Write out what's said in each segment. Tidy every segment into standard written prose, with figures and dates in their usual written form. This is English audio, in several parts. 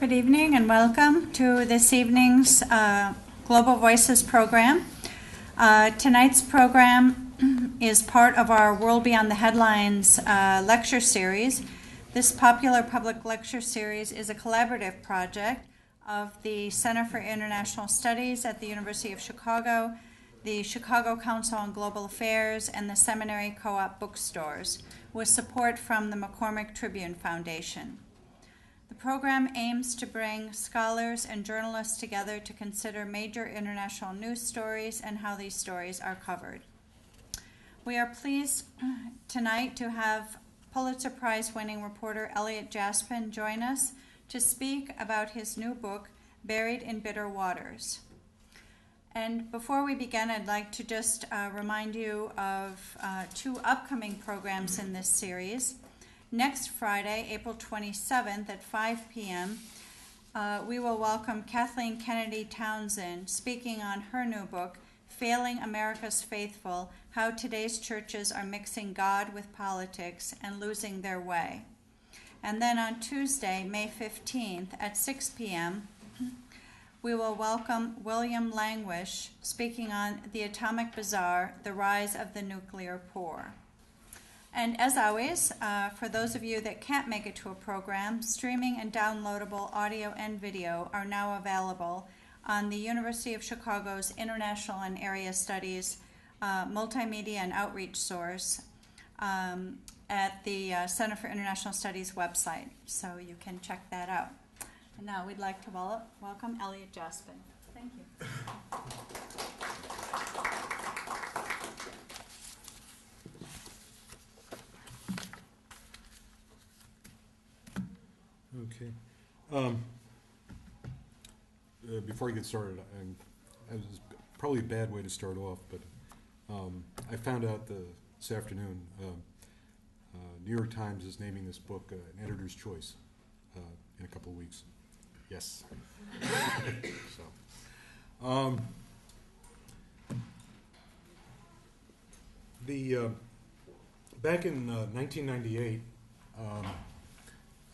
Good evening and welcome to this evening's Global Voices program. Tonight's program is part of our World Beyond the Headlines lecture series. This popular public lecture series is a collaborative project of the Center for International Studies at the University of Chicago, the Chicago Council on Global Affairs, and the Seminary Co-op Bookstores, with support from the McCormick Tribune Foundation. The program aims to bring scholars and journalists together to consider major international news stories and how these stories are covered. We are pleased tonight to have Pulitzer Prize-winning reporter Elliot Jaspin join us to speak about his new book, Buried in Bitter Waters. And before we begin, I'd like to just remind you of two upcoming programs in this series. Next Friday, April 27th at 5 p.m., we will welcome Kathleen Kennedy Townsend speaking on her new book, Failing America's Faithful, How Today's Churches Are Mixing God with Politics and Losing Their Way. And then on Tuesday, May 15th at 6 p.m., we will welcome William Languish speaking on The Atomic Bazaar, The Rise of the Nuclear Poor. And as always, for those of you that can't make it to a program, streaming and downloadable audio and video are now available on the University of Chicago's International and Area Studies Multimedia and Outreach Source at the Center for International Studies website, so you can check that out. And now we'd like to welcome Elliot Jaspin. Thank you. Okay. Before I get started, it's probably a bad way to start off, but I found out this afternoon New York Times is naming this book an editor's choice in a couple of weeks. Yes. So, back in 1998,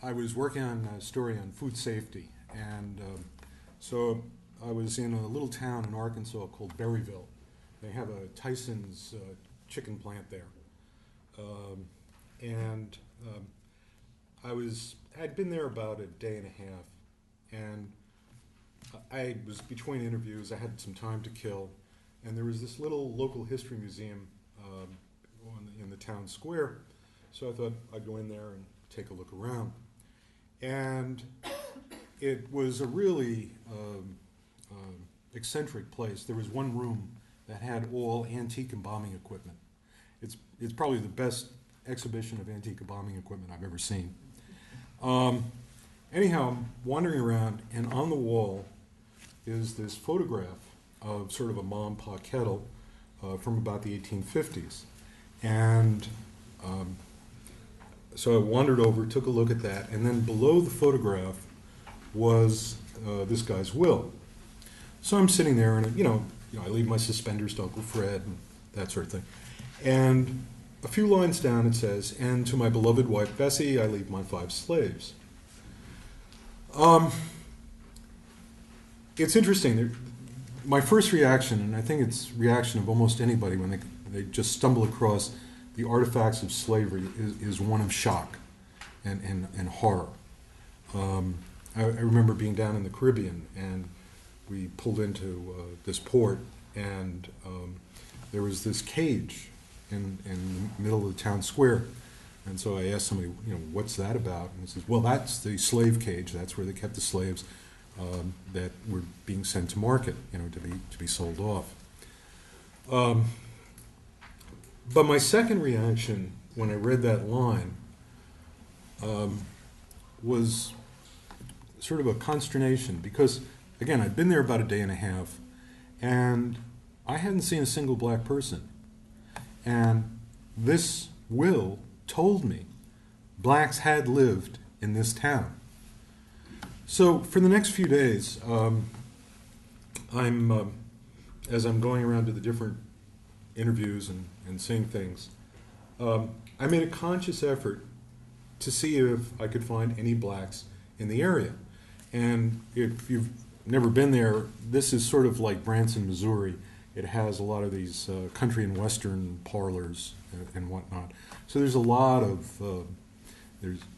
I was working on a story on food safety, and so I was in a little town in Arkansas called Berryville. They have a Tyson's chicken plant there, and I'd been there about a day and a half, and I was between interviews. I had some time to kill, and there was this little local history museum in the town square, so I thought I'd go in there and take a look around. And it was a really eccentric place. There was one room that had all antique embalming equipment. It's probably the best exhibition of antique embalming equipment I've ever seen. Anyhow, I'm wandering around, and on the wall is this photograph of sort of a ma and pa kettle from about the 1850s. And so I wandered over, took a look at that, and then below the photograph was this guy's will. So I'm sitting there, and I leave my suspenders to Uncle Fred and that sort of thing. And a few lines down it says, "And to my beloved wife Bessie, I leave my 5 slaves." It's interesting. My first reaction, and I think it's reaction of almost anybody when they just stumble across the artifacts of slavery, is one of shock and horror. I remember being down in the Caribbean, and we pulled into this port, and there was this cage in the middle of the town square. And so I asked somebody, what's that about? And he says, well, that's the slave cage. That's where they kept the slaves that were being sent to market, to be sold off. But my second reaction when I read that line was sort of a consternation, because, again, I'd been there about a day and a half, and I hadn't seen a single black person. And this will told me blacks had lived in this town. So for the next few days, as I'm going around to the different interviews and seeing things, I made a conscious effort to see if I could find any blacks in the area. And if you've never been there, this is sort of like Branson, Missouri. It has a lot of these country and western parlors and whatnot. So there's a lot of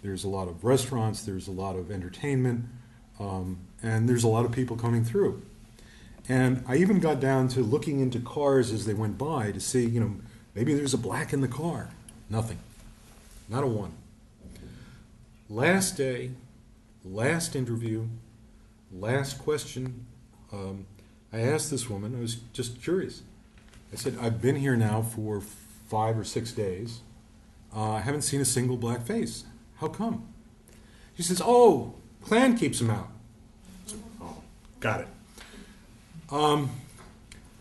there's a lot of restaurants, there's a lot of entertainment, and there's a lot of people coming through. And I even got down to looking into cars as they went by to see, maybe there's a black in the car. Nothing. Not a one. Last day, last interview, last question, I asked this woman, I was just curious. I said, I've been here now for 5 or 6 days. I haven't seen a single black face. How come? She says, oh, Klan keeps them out. So, oh, got it.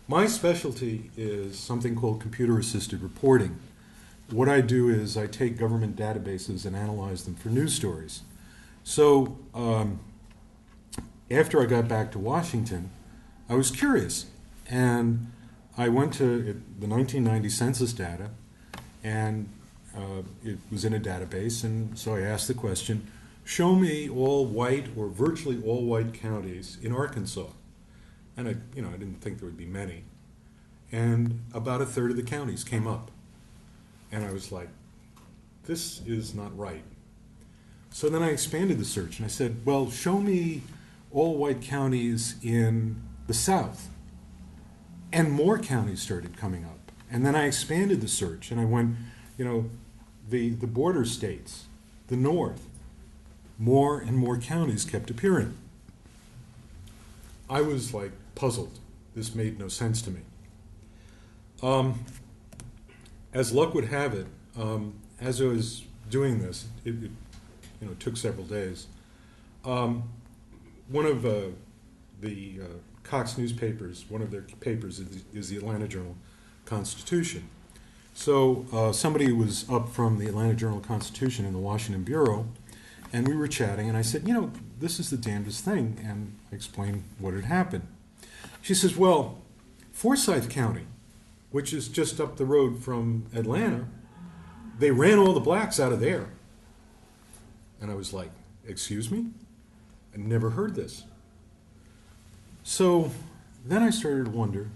My specialty is something called computer-assisted reporting. What I do is I take government databases and analyze them for news stories. So after I got back to Washington, I was curious, and I went to the 1990 census data, and it was in a database, and so I asked the question, show me all white or virtually all white counties in Arkansas. And I didn't think there would be many. And about a third of the counties came up. And I was like, this is not right. So then I expanded the search and I said, well, show me all white counties in the South. And more counties started coming up. And then I expanded the search and I went, the border states, the North, more and more counties kept appearing. I was like puzzled. This made no sense to me. As luck would have it, as I was doing this, it took several days. One of the Cox newspapers, one of their papers is the Atlanta Journal-Constitution. So somebody was up from the Atlanta Journal-Constitution in the Washington Bureau, and we were chatting, and I said, this is the damnedest thing, and I explained what had happened. She says, well, Forsyth County, which is just up the road from Atlanta, they ran all the blacks out of there. And I was like, excuse me? I never heard this. So then I started to wonder,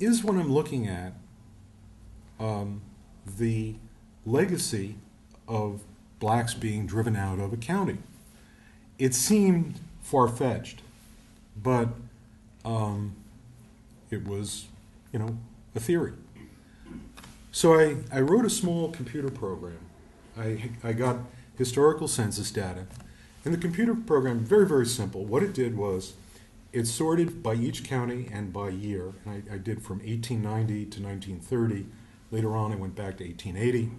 is what I'm looking at the legacy of blacks being driven out of a county? It seemed far-fetched, but it was, a theory. So I wrote a small computer program. I got historical census data, and the computer program, very, very simple. What it did was it sorted by each county and by year, and I did from 1890 to 1930. Later on, I went back to 1880,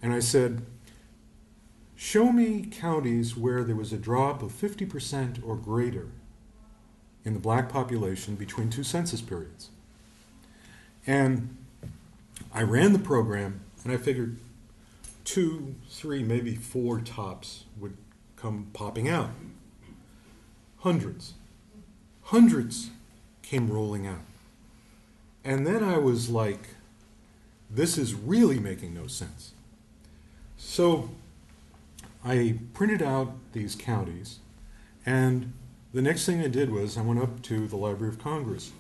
and I said, show me counties where there was a drop of 50% or greater in the black population between 2 census periods. And I ran the program, and I figured 2, 3, maybe 4 tops would come popping out. Hundreds came rolling out. And then I was like, this is really making no sense. So I printed out these counties, and the next thing I did was I went up to the Library of Congress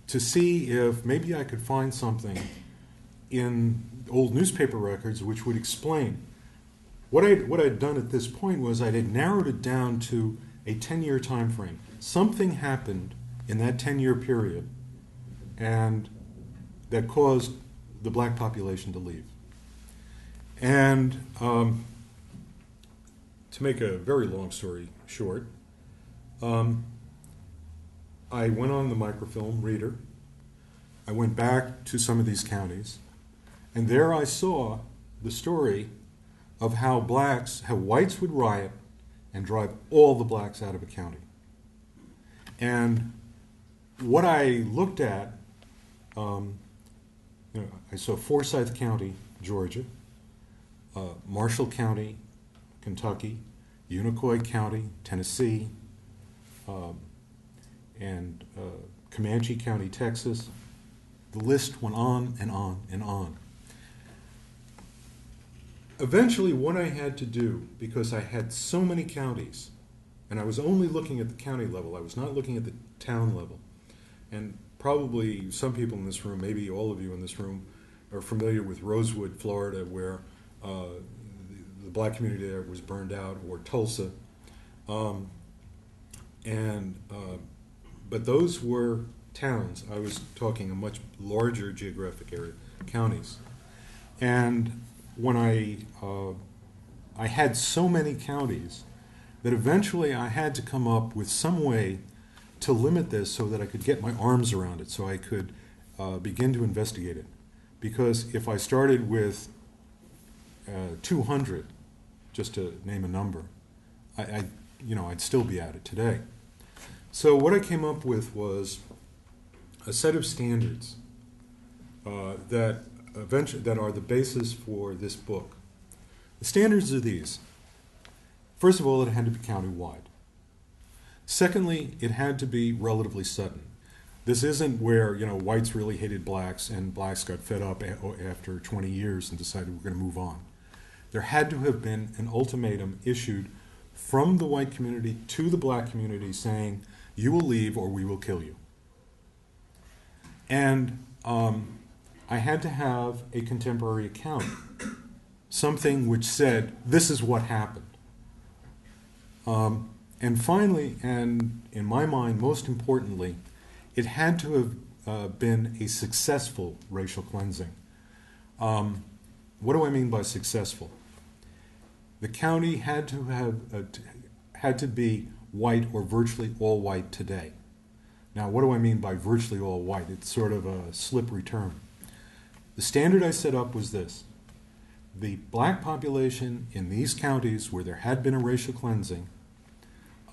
to see if maybe I could find something in old newspaper records which would explain. What I'd done at this point was I had narrowed it down to a 10-year time frame. Something happened in that 10-year period and that caused the black population to leave. And to make a very long story short, I went on the microfilm reader. I went back to some of these counties, and there I saw the story of how whites would riot and drive all the blacks out of a county. And what I looked at, I saw Forsyth County, Georgia, Marshall County, Kentucky, Unicoi County, Tennessee, and Comanche County, Texas. The list went on and on and on. Eventually, what I had to do, because I had so many counties And I was only looking at the county level. I was not looking at the town level. And probably some people in this room, maybe all of you in this room, are familiar with Rosewood, Florida, where the black community there was burned out, or Tulsa. But those were towns. I was talking a much larger geographic area, counties. And when I had so many counties that eventually I had to come up with some way to limit this so that I could get my arms around it, so I could begin to investigate it. Because if I started with 200, just to name a number, I'd still be at it today. So what I came up with was a set of standards that are the basis for this book. The standards are these. First of all, it had to be county-wide. Secondly, it had to be relatively sudden. This isn't where, whites really hated blacks and blacks got fed up after 20 years and decided we're going to move on. There had to have been an ultimatum issued from the white community to the black community saying, you will leave or we will kill you. And I had to have a contemporary account, something which said, this is what happened. And finally, and in my mind, most importantly, it had to have been a successful racial cleansing. What do I mean by successful? The county had to be white or virtually all white today. Now, what do I mean by virtually all white? It's sort of a slippery term. The standard I set up was this. The black population in these counties where there had been a racial cleansing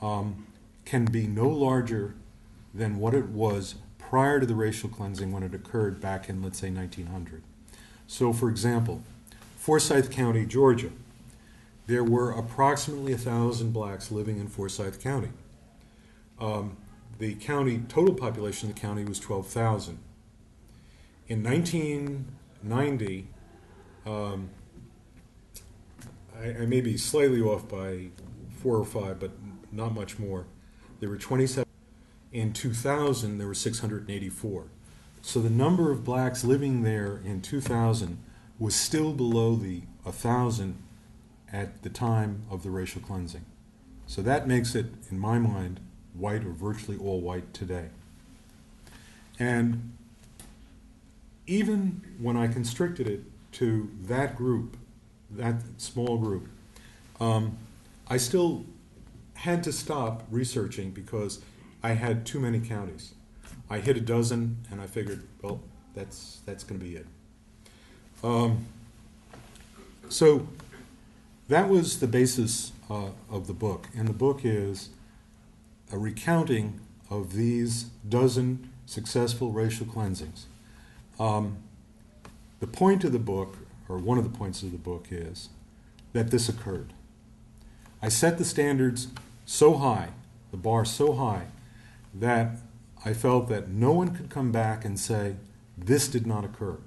can be no larger than what it was prior to the racial cleansing when it occurred back in, let's say, 1900. So, for example, Forsyth County, Georgia, there were approximately 1,000 blacks living in Forsyth County. The county, total population of the county was 12,000. In 1990, I may be slightly off by 4 or 5, but not much more. There were 27. In 2000, there were 684. So the number of blacks living there in 2000 was still below the 1,000 at the time of the racial cleansing. So that makes it, in my mind, white or virtually all white today. And even when I constricted it to that group, that small group, I still had to stop researching because I had too many counties. I hit a dozen, and I figured, well, that's going to be it. So that was the basis of the book, and the book is a recounting of these dozen successful racial cleansings. The point of the book, or one of the points of the book, is that this occurred. I set the standards so high, the bar so high, that I felt that no one could come back and say, this did not occur.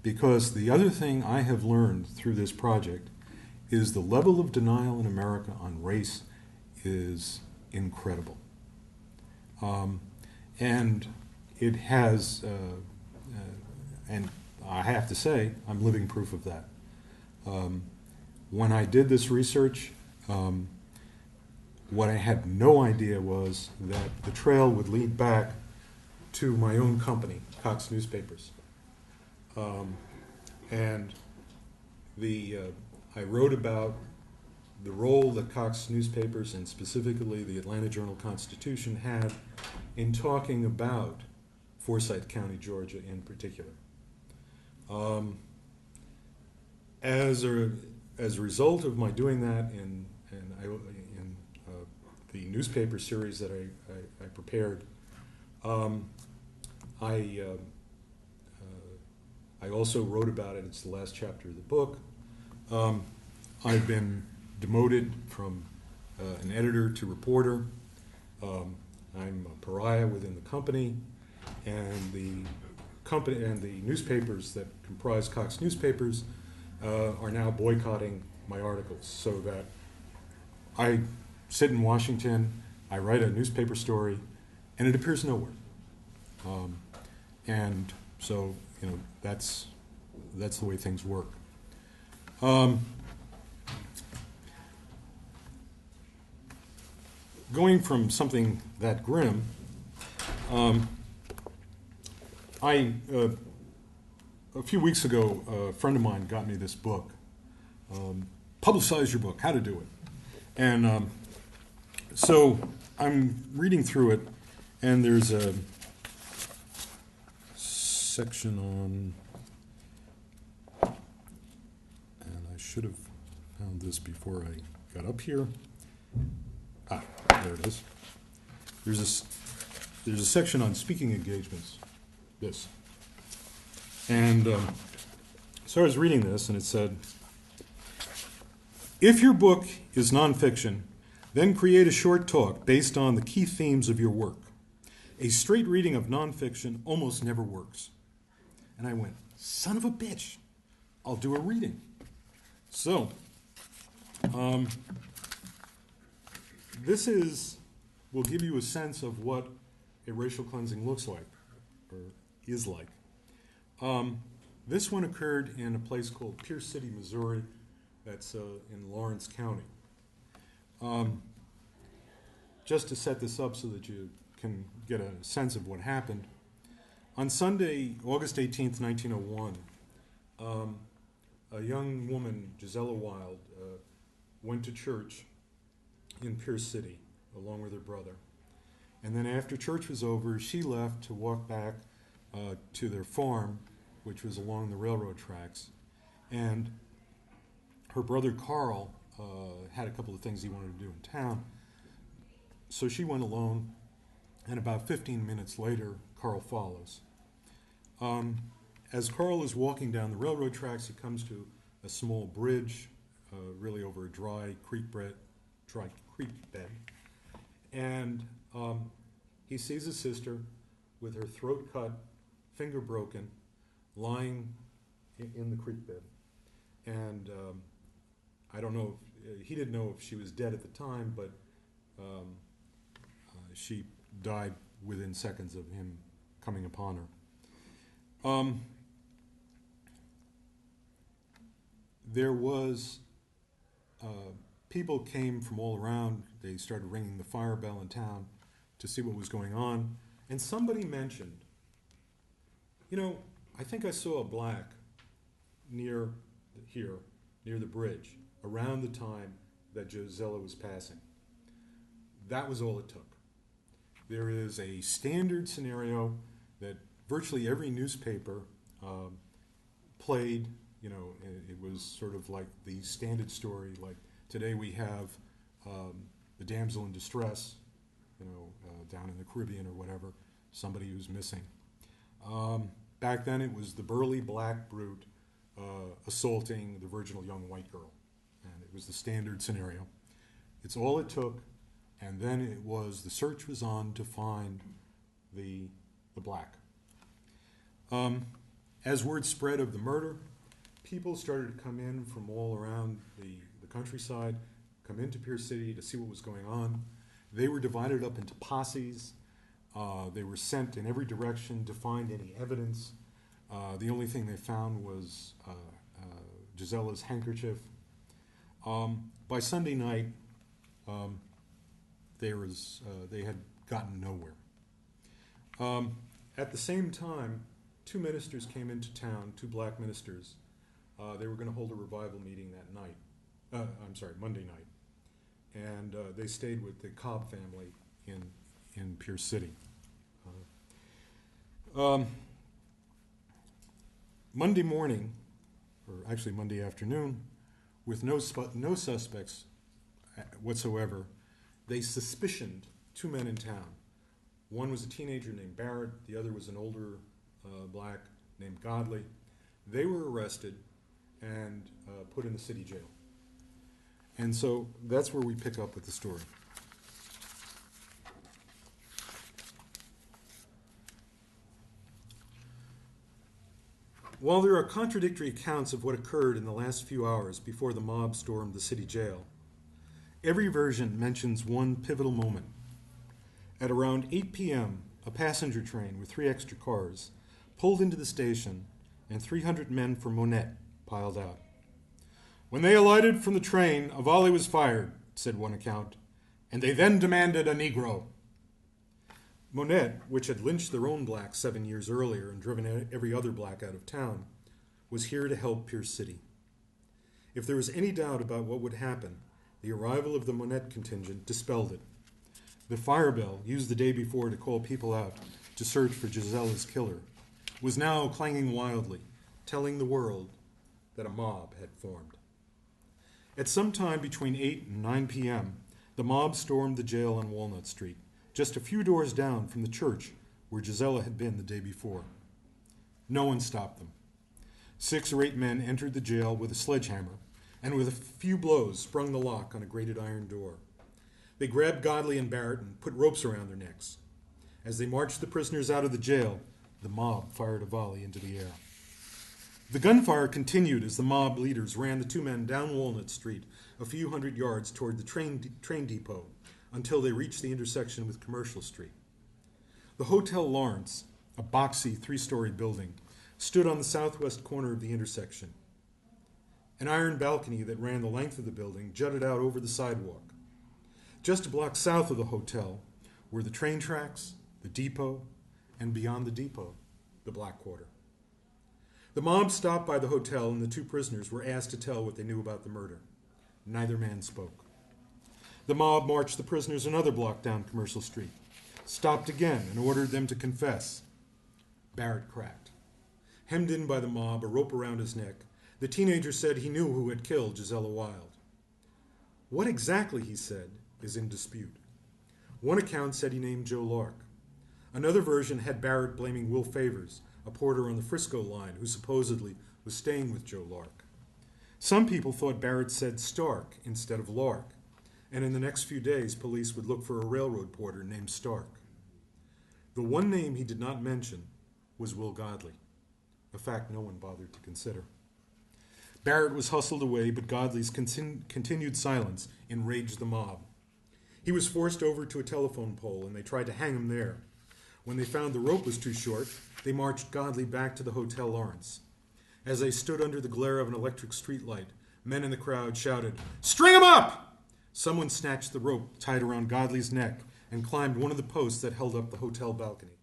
Because the other thing I have learned through this project is the level of denial in America on race is incredible. And it has, and I have to say, I'm living proof of that. When I did this research, what I had no idea was that the trail would lead back to my own company, Cox Newspapers. And I wrote about the role that Cox Newspapers, and specifically the Atlanta Journal-Constitution, had in talking about Forsyth County, Georgia in particular. As a result of my doing that in the newspaper series that I prepared, I also wrote about it. It's the last chapter of the book. I've been demoted from an editor to reporter. I'm a pariah within the company, and the company and the newspapers that comprise Cox Newspapers are now boycotting my articles, so that sit in Washington, I write a newspaper story, and it appears nowhere. And so, that's the way things work. Going from something that grim, a few weeks ago, a friend of mine got me this book, Publicize Your Book, How to Do It. And so I'm reading through it, and there's a section on, and I should have found this before I got up here. There it is. There's a section on speaking engagements, this. And so I was reading this, and it said, if your book is nonfiction, then create a short talk based on the key themes of your work. A straight reading of nonfiction almost never works. And I went, son of a bitch, I'll do a reading. So, this will give you a sense of what a racial cleansing looks like, or is like. This one occurred in a place called Pierce City, Missouri, that's in Lawrence County. Just to set this up so that you can get a sense of what happened, on Sunday, August 18th, 1901, a young woman, Gisela Wild, went to church in Pierce City along with her brother. And then after church was over, she left to walk back to their farm, which was along the railroad tracks. And her brother Carl had a couple of things he wanted to do in town. So she went alone, and about 15 minutes later, Carl follows. As Carl is walking down the railroad tracks, he comes to a small bridge, really over a dry creek bed. And he sees his sister with her throat cut, finger broken, lying in the creek bed. And I don't know, he didn't know if she was dead at the time, but she died within seconds of him coming upon her. There was, people came from all around. They started ringing the fire bell in town to see what was going on. And somebody mentioned, I think I saw a black near here, near the bridge, around the time that Gisela was passing. That was all it took. There is a standard scenario that virtually every newspaper played. It was sort of like the standard story. Like today we have the damsel in distress, down in the Caribbean or whatever, somebody who's missing. Back then it was the burly black brute assaulting the virginal young white girl. And it was the standard scenario. It's all it took. And then it was, the search was on to find the black. As word spread of the murder, people started to come in from all around the countryside, come into Pierce City to see what was going on. They were divided up into posses. They were sent in every direction to find any evidence. The only thing they found was Gisela's handkerchief. By Sunday night, they had gotten nowhere. At the same time, two ministers came into town, two black ministers. They were going to hold a revival meeting that night. Monday night. And they stayed with the Cobb family in Pierce City. Monday morning, or actually Monday afternoon, with no suspects whatsoever, they suspicioned two men in town. One was a teenager named Barrett, the other was an older black named Godley. They were arrested and put in the city jail. And so that's where we pick up with the story. While there are contradictory accounts of what occurred in the last few hours before the mob stormed the city jail, Every version mentions one pivotal moment. At around 8 p.m., a passenger train with 3 extra cars pulled into the station, and 300 men from Monette piled out. When they alighted from the train, a volley was fired, said one account, and they then demanded a Negro. Monette, which had lynched their own blacks 7 years earlier and driven every other black out of town, was here to help Pierce City. If there was any doubt about what would happen, the arrival of the Monette contingent dispelled it. The fire bell, used the day before to call people out to search for Gisella's killer, was now clanging wildly, telling the world that a mob had formed. At some time between 8 and 9 p.m., the mob stormed the jail on Walnut Street, just a few doors down from the church where Gisella had been the day before. No one stopped them. 6 or 8 men entered the jail with a sledgehammer, and with a few blows sprung the lock on a grated iron door. They grabbed Godley and Barrett and put ropes around their necks. As they marched the prisoners out of the jail, the mob fired a volley into the air. The gunfire continued as the mob leaders ran the 2 men down Walnut Street a few hundred yards toward the train depot until they reached the intersection with Commercial Street. The Hotel Lawrence, a boxy 3-story building, stood on the southwest corner of the intersection. An iron balcony that ran the length of the building jutted out over the sidewalk. Just a block south of the hotel were the train tracks, the depot, and beyond the depot, the Black Quarter. The mob stopped by the hotel, and the 2 prisoners were asked to tell what they knew about the murder. Neither man spoke. The mob marched the prisoners another block down Commercial Street, stopped again, and ordered them to confess. Barrett cracked. Hemmed in by the mob, a rope around his neck, the teenager said he knew who had killed Gisella Wilde. What exactly he said is in dispute. One account said he named Joe Lark. Another version had Barrett blaming Will Favors, a porter on the Frisco line who supposedly was staying with Joe Lark. Some people thought Barrett said Stark instead of Lark, and in the next few days police would look for a railroad porter named Stark. The one name he did not mention was Will Godley, a fact no one bothered to consider. Barrett was hustled away, but Godley's continued silence enraged the mob. He was forced over to a telephone pole, and they tried to hang him there. When they found the rope was too short, they marched Godley back to the Hotel Lawrence. As they stood under the glare of an electric streetlight, men in the crowd shouted, "String him up!" Someone snatched the rope tied around Godley's neck and climbed one of the posts that held up the hotel balcony.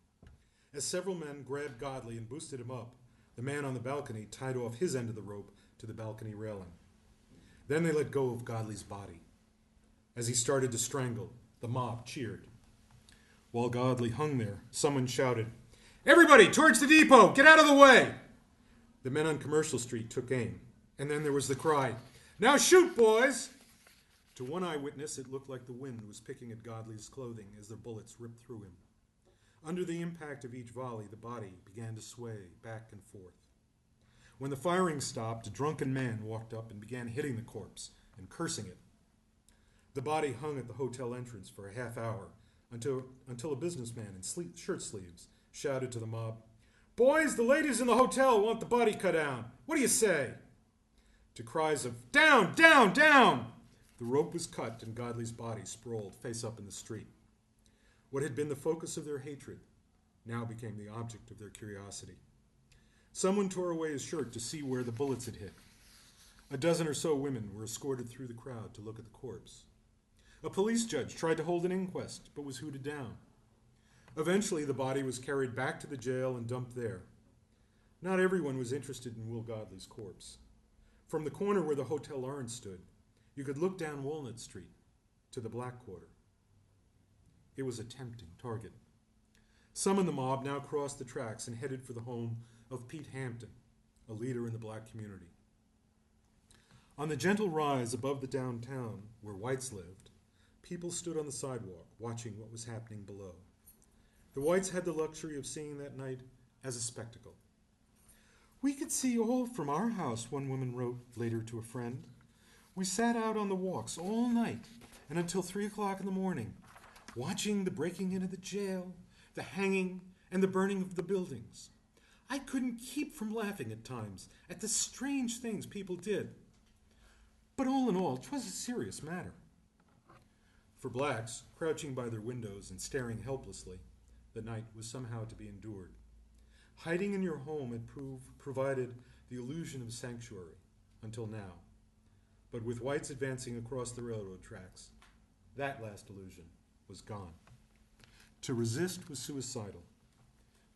As several men grabbed Godley and boosted him up, the man on the balcony tied off his end of the rope to the balcony railing. Then they let go of Godley's body. As he started to strangle, the mob cheered. While Godley hung there, someone shouted, "Everybody, towards the depot! Get out of the way!" The men on Commercial Street took aim, and then there was the cry, "Now shoot, boys!" To one eyewitness, it looked like the wind was picking at Godley's clothing as the bullets ripped through him. Under the impact of each volley, the body began to sway back and forth. When the firing stopped, a drunken man walked up and began hitting the corpse and cursing it. The body hung at the hotel entrance for a half hour until a businessman in shirt sleeves shouted to the mob, "Boys, the ladies in the hotel want the body cut down. What do you say?" To cries of, "Down, down, down!" the rope was cut and Godley's body sprawled face up in the street. What had been the focus of their hatred now became the object of their curiosity. Someone tore away his shirt to see where the bullets had hit. A dozen or so women were escorted through the crowd to look at the corpse. A police judge tried to hold an inquest, but was hooted down. Eventually, the body was carried back to the jail and dumped there. Not everyone was interested in Will Godley's corpse. From the corner where the Hotel Lawrence stood, you could look down Walnut Street to the Black Quarter. It was a tempting target. Some in the mob now crossed the tracks and headed for the home of Pete Hampton, a leader in the black community. On the gentle rise above the downtown, where whites lived, people stood on the sidewalk watching what was happening below. The whites had the luxury of seeing that night as a spectacle. "We could see all from our house," one woman wrote later to a friend. "We sat out on the walks all night and until 3 o'clock in the morning, watching the breaking into the jail, the hanging, and the burning of the buildings. I couldn't keep from laughing at times at the strange things people did. But all in all, 'twas a serious matter." For blacks, crouching by their windows and staring helplessly, the night was somehow to be endured. Hiding in your home had provided the illusion of sanctuary, until now. But with whites advancing across the railroad tracks, that last illusion was gone. To resist was suicidal.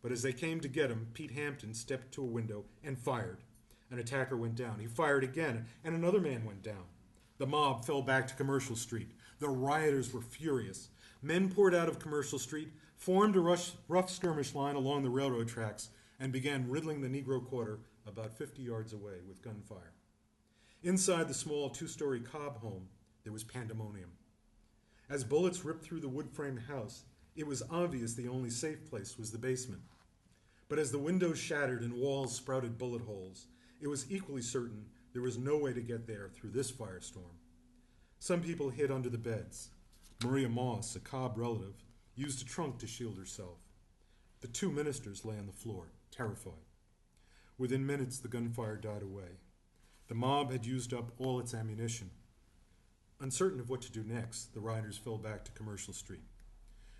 But as they came to get him, Pete Hampton stepped to a window and fired. An attacker went down. He fired again, and another man went down. The mob fell back to Commercial Street. The rioters were furious. Men poured out of Commercial Street, formed a rough skirmish line along the railroad tracks, and began riddling the Negro Quarter about 50 yards away with gunfire. Inside the small two-story Cobb home, there was pandemonium. As bullets ripped through the wood-framed house, it was obvious the only safe place was the basement. But as the windows shattered and walls sprouted bullet holes, it was equally certain there was no way to get there through this firestorm. Some people hid under the beds. Maria Moss, a Cobb relative, used a trunk to shield herself. The two ministers lay on the floor, terrified. Within minutes, the gunfire died away. The mob had used up all its ammunition. Uncertain of what to do next, the rioters fell back to Commercial Street.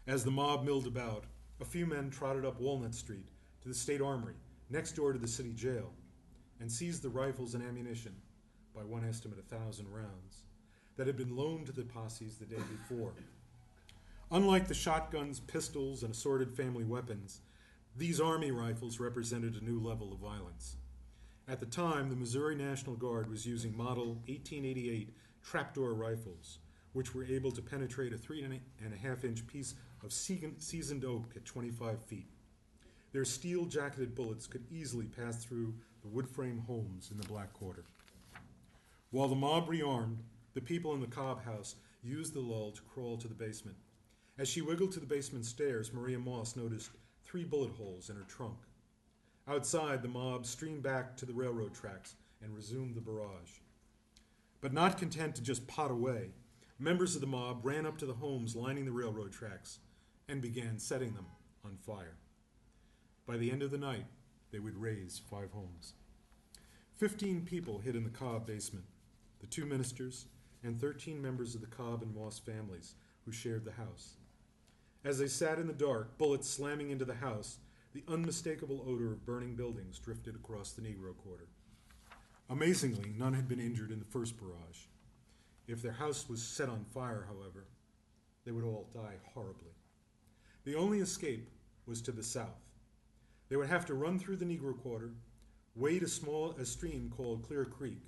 As the mob milled about, a few men trotted up Walnut Street to the State Armory, next door to the city jail, and seized the rifles and ammunition, by one estimate 1,000 rounds, that had been loaned to the posses the day before. Unlike the shotguns, pistols, and assorted family weapons, these Army rifles represented a new level of violence. At the time, the Missouri National Guard was using model 1888 trapdoor rifles, which were able to penetrate a 3.5-inch piece of seasoned oak at 25 feet. Their steel-jacketed bullets could easily pass through the wood-frame homes in the Black Quarter. While the mob rearmed, the people in the Cobb house used the lull to crawl to the basement. As she wiggled to the basement stairs, Maria Moss noticed 3 bullet holes in her trunk. Outside, the mob streamed back to the railroad tracks and resumed the barrage. But not content to just pot away, members of the mob ran up to the homes lining the railroad tracks and began setting them on fire. By the end of the night, they would raze 5 homes. 15 people hid in the Cobb basement, the 2 ministers, and 13 members of the Cobb and Moss families who shared the house. As they sat in the dark, bullets slamming into the house, the unmistakable odor of burning buildings drifted across the Negro Quarter. Amazingly, none had been injured in the first barrage. If their house was set on fire, however, they would all die horribly. The only escape was to the south. They would have to run through the Negro Quarter, wade a stream called Clear Creek,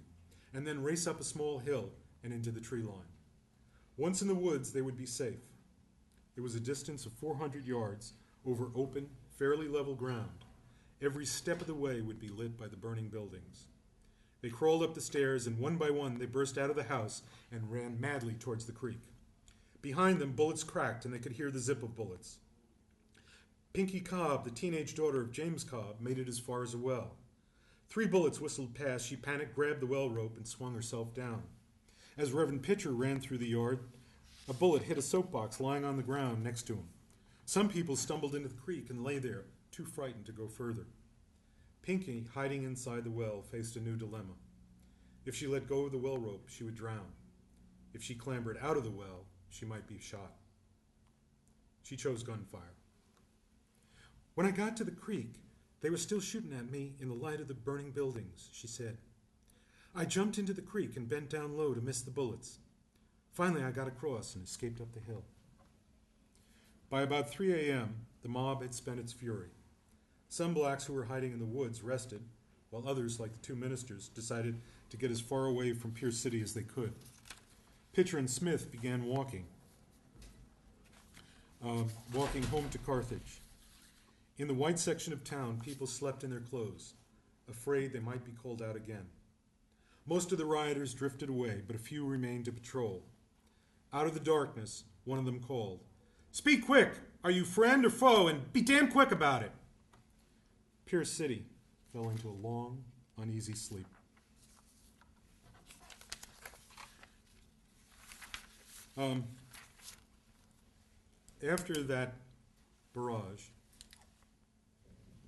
and then race up a small hill and into the tree line. Once in the woods, they would be safe. It was a distance of 400 yards over open, fairly level ground. Every step of the way would be lit by the burning buildings. They crawled up the stairs, and one by one they burst out of the house and ran madly towards the creek. Behind them, bullets cracked, and they could hear the zip of bullets. Pinky Cobb, the teenage daughter of James Cobb, made it as far as a well. 3 bullets whistled past. She panicked, grabbed the well rope, and swung herself down. As Reverend Pitcher ran through the yard, a bullet hit a soapbox lying on the ground next to him. Some people stumbled into the creek and lay there, too frightened to go further. Pinky, hiding inside the well, faced a new dilemma. If she let go of the well rope, she would drown. If she clambered out of the well, she might be shot. She chose gunfire. When I got to the creek, they were still shooting at me in the light of the burning buildings, she said. I jumped into the creek and bent down low to miss the bullets. Finally, I got across and escaped up the hill. By about 3 a.m., the mob had spent its fury. Some blacks who were hiding in the woods rested, while others, like the 2 ministers, decided to get as far away from Pierce City as they could. Pitcher and Smith began walking home to Carthage. In the white section of town, people slept in their clothes, afraid they might be called out again. Most of the rioters drifted away, but a few remained to patrol. Out of the darkness, one of them called, "Speak quick! Are you friend or foe? And be damn quick about it!" Pierce City fell into a long, uneasy sleep. After that barrage,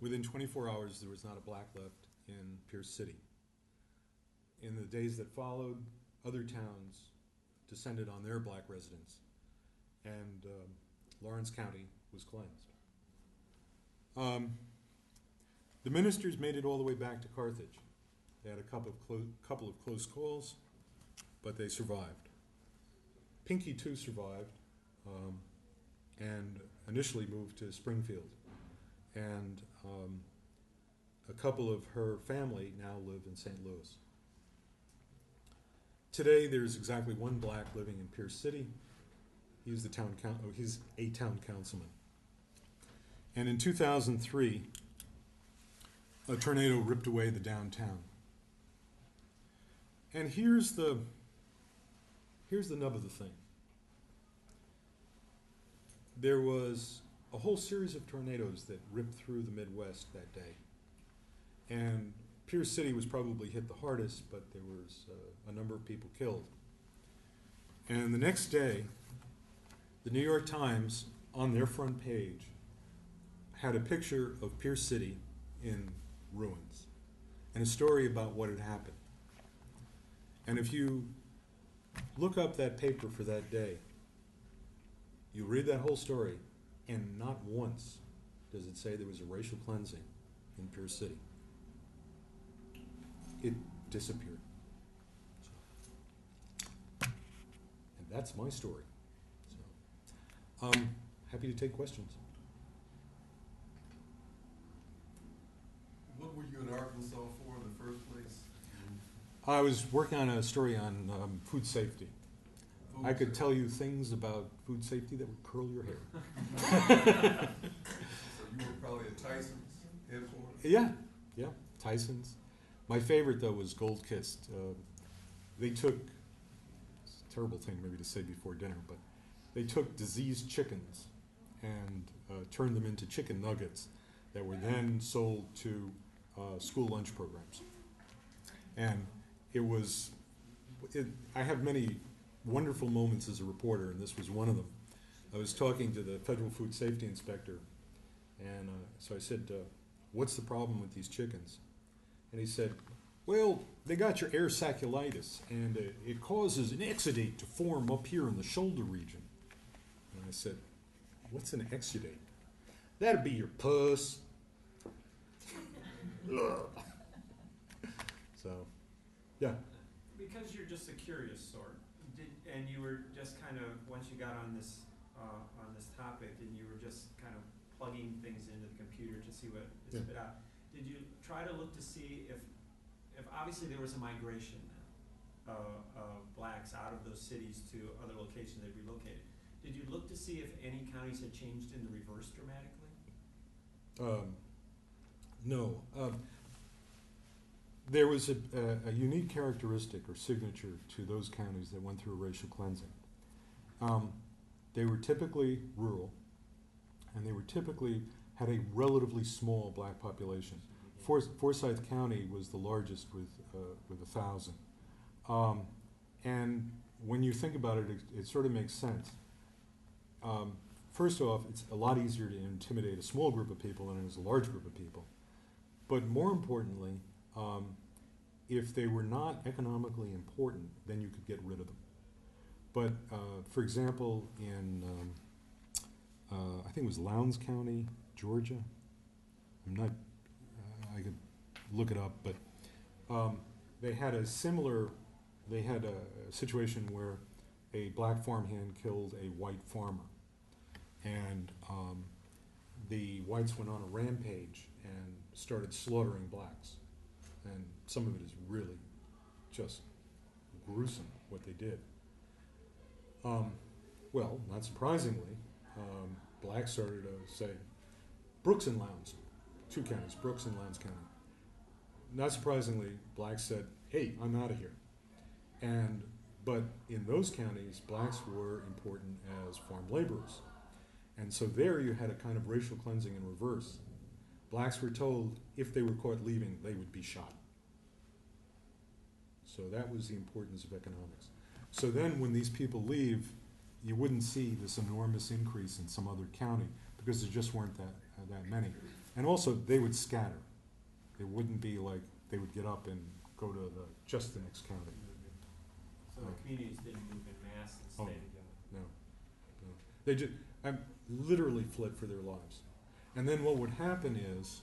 within 24 hours, there was not a black left in Pierce City. In the days that followed, other towns descended on their black residents. and Lawrence County was cleansed. The ministers made it all the way back to Carthage. They had a couple of close calls, but they survived. Pinky, too, survived, and initially moved to Springfield. And a couple of her family now live in St. Louis. Today, there's exactly one black living in Pierce City. He's a town councilman. And in 2003, a tornado ripped away the downtown. And here's the nub of the thing. There was a whole series of tornadoes that ripped through the Midwest that day. And Pierce City was probably hit the hardest, but there was a number of people killed. And the next day, the New York Times, on their front page, had a picture of Pierce City in ruins and a story about what had happened. And if you look up that paper for that day, you read that whole story, and not once does it say there was a racial cleansing in Pierce City. It disappeared. And that's my story. So, happy to take questions. What were you in Arkansas for in the first place? I was working on a story on food safety. I could tell you things about food safety that would curl your hair. So you were probably at Tyson's headquarters? Yeah, Tyson's. My favorite, though, was Gold Kissed. They took, it's a terrible thing maybe to say before dinner, but they took diseased chickens and turned them into chicken nuggets that were then sold to school lunch programs. And I have many wonderful moments as a reporter, and this was one of them. I was talking to the federal food safety inspector, and so I said, what's the problem with these chickens? And he said, well, they got your air sacculitis, and it causes an exudate to form up here in the shoulder region. And I said, what's an exudate? That'd be your pus. So, yeah. Because you're just a curious sort, and you were just kind of, once you got on this topic, and you were just kind of plugging things into the computer to see what it spit out, did you try to look to see if obviously there was a migration then of blacks out of those cities to other locations they relocated? Did you look to see if any counties had changed in the reverse dramatically? No. There was a unique characteristic or signature to those counties that went through a racial cleansing. They were typically rural, and they were typically had a relatively small black population. Forsyth County was the largest with 1,000. And when you think about it, it sort of makes sense. First off, it's a lot easier to intimidate a small group of people than it is a large group of people. But more importantly, if they were not economically important, then you could get rid of them. But for example, in I think it was Lowndes County, Georgia. I'm not. I could look it up, but they had a similar. They had a situation where a black farmhand killed a white farmer, and the whites went on a rampage and started slaughtering blacks. And some of it is really just gruesome what they did. Well, not surprisingly, blacks started to say, Brooks and Lowndes, two counties, Brooks and Lowndes County. Not surprisingly, blacks said, hey, I'm out of here. But in those counties, blacks were important as farm laborers. And so there you had a kind of racial cleansing in reverse. Blacks were told if they were caught leaving, they would be shot. So that was the importance of economics. So then when these people leave, you wouldn't see this enormous increase in some other county because there just weren't that many. And also, they would scatter. It wouldn't be like they would get up and go to just the next county. So the communities didn't move in mass and stay together. No. They just literally fled for their lives. And then what would happen is,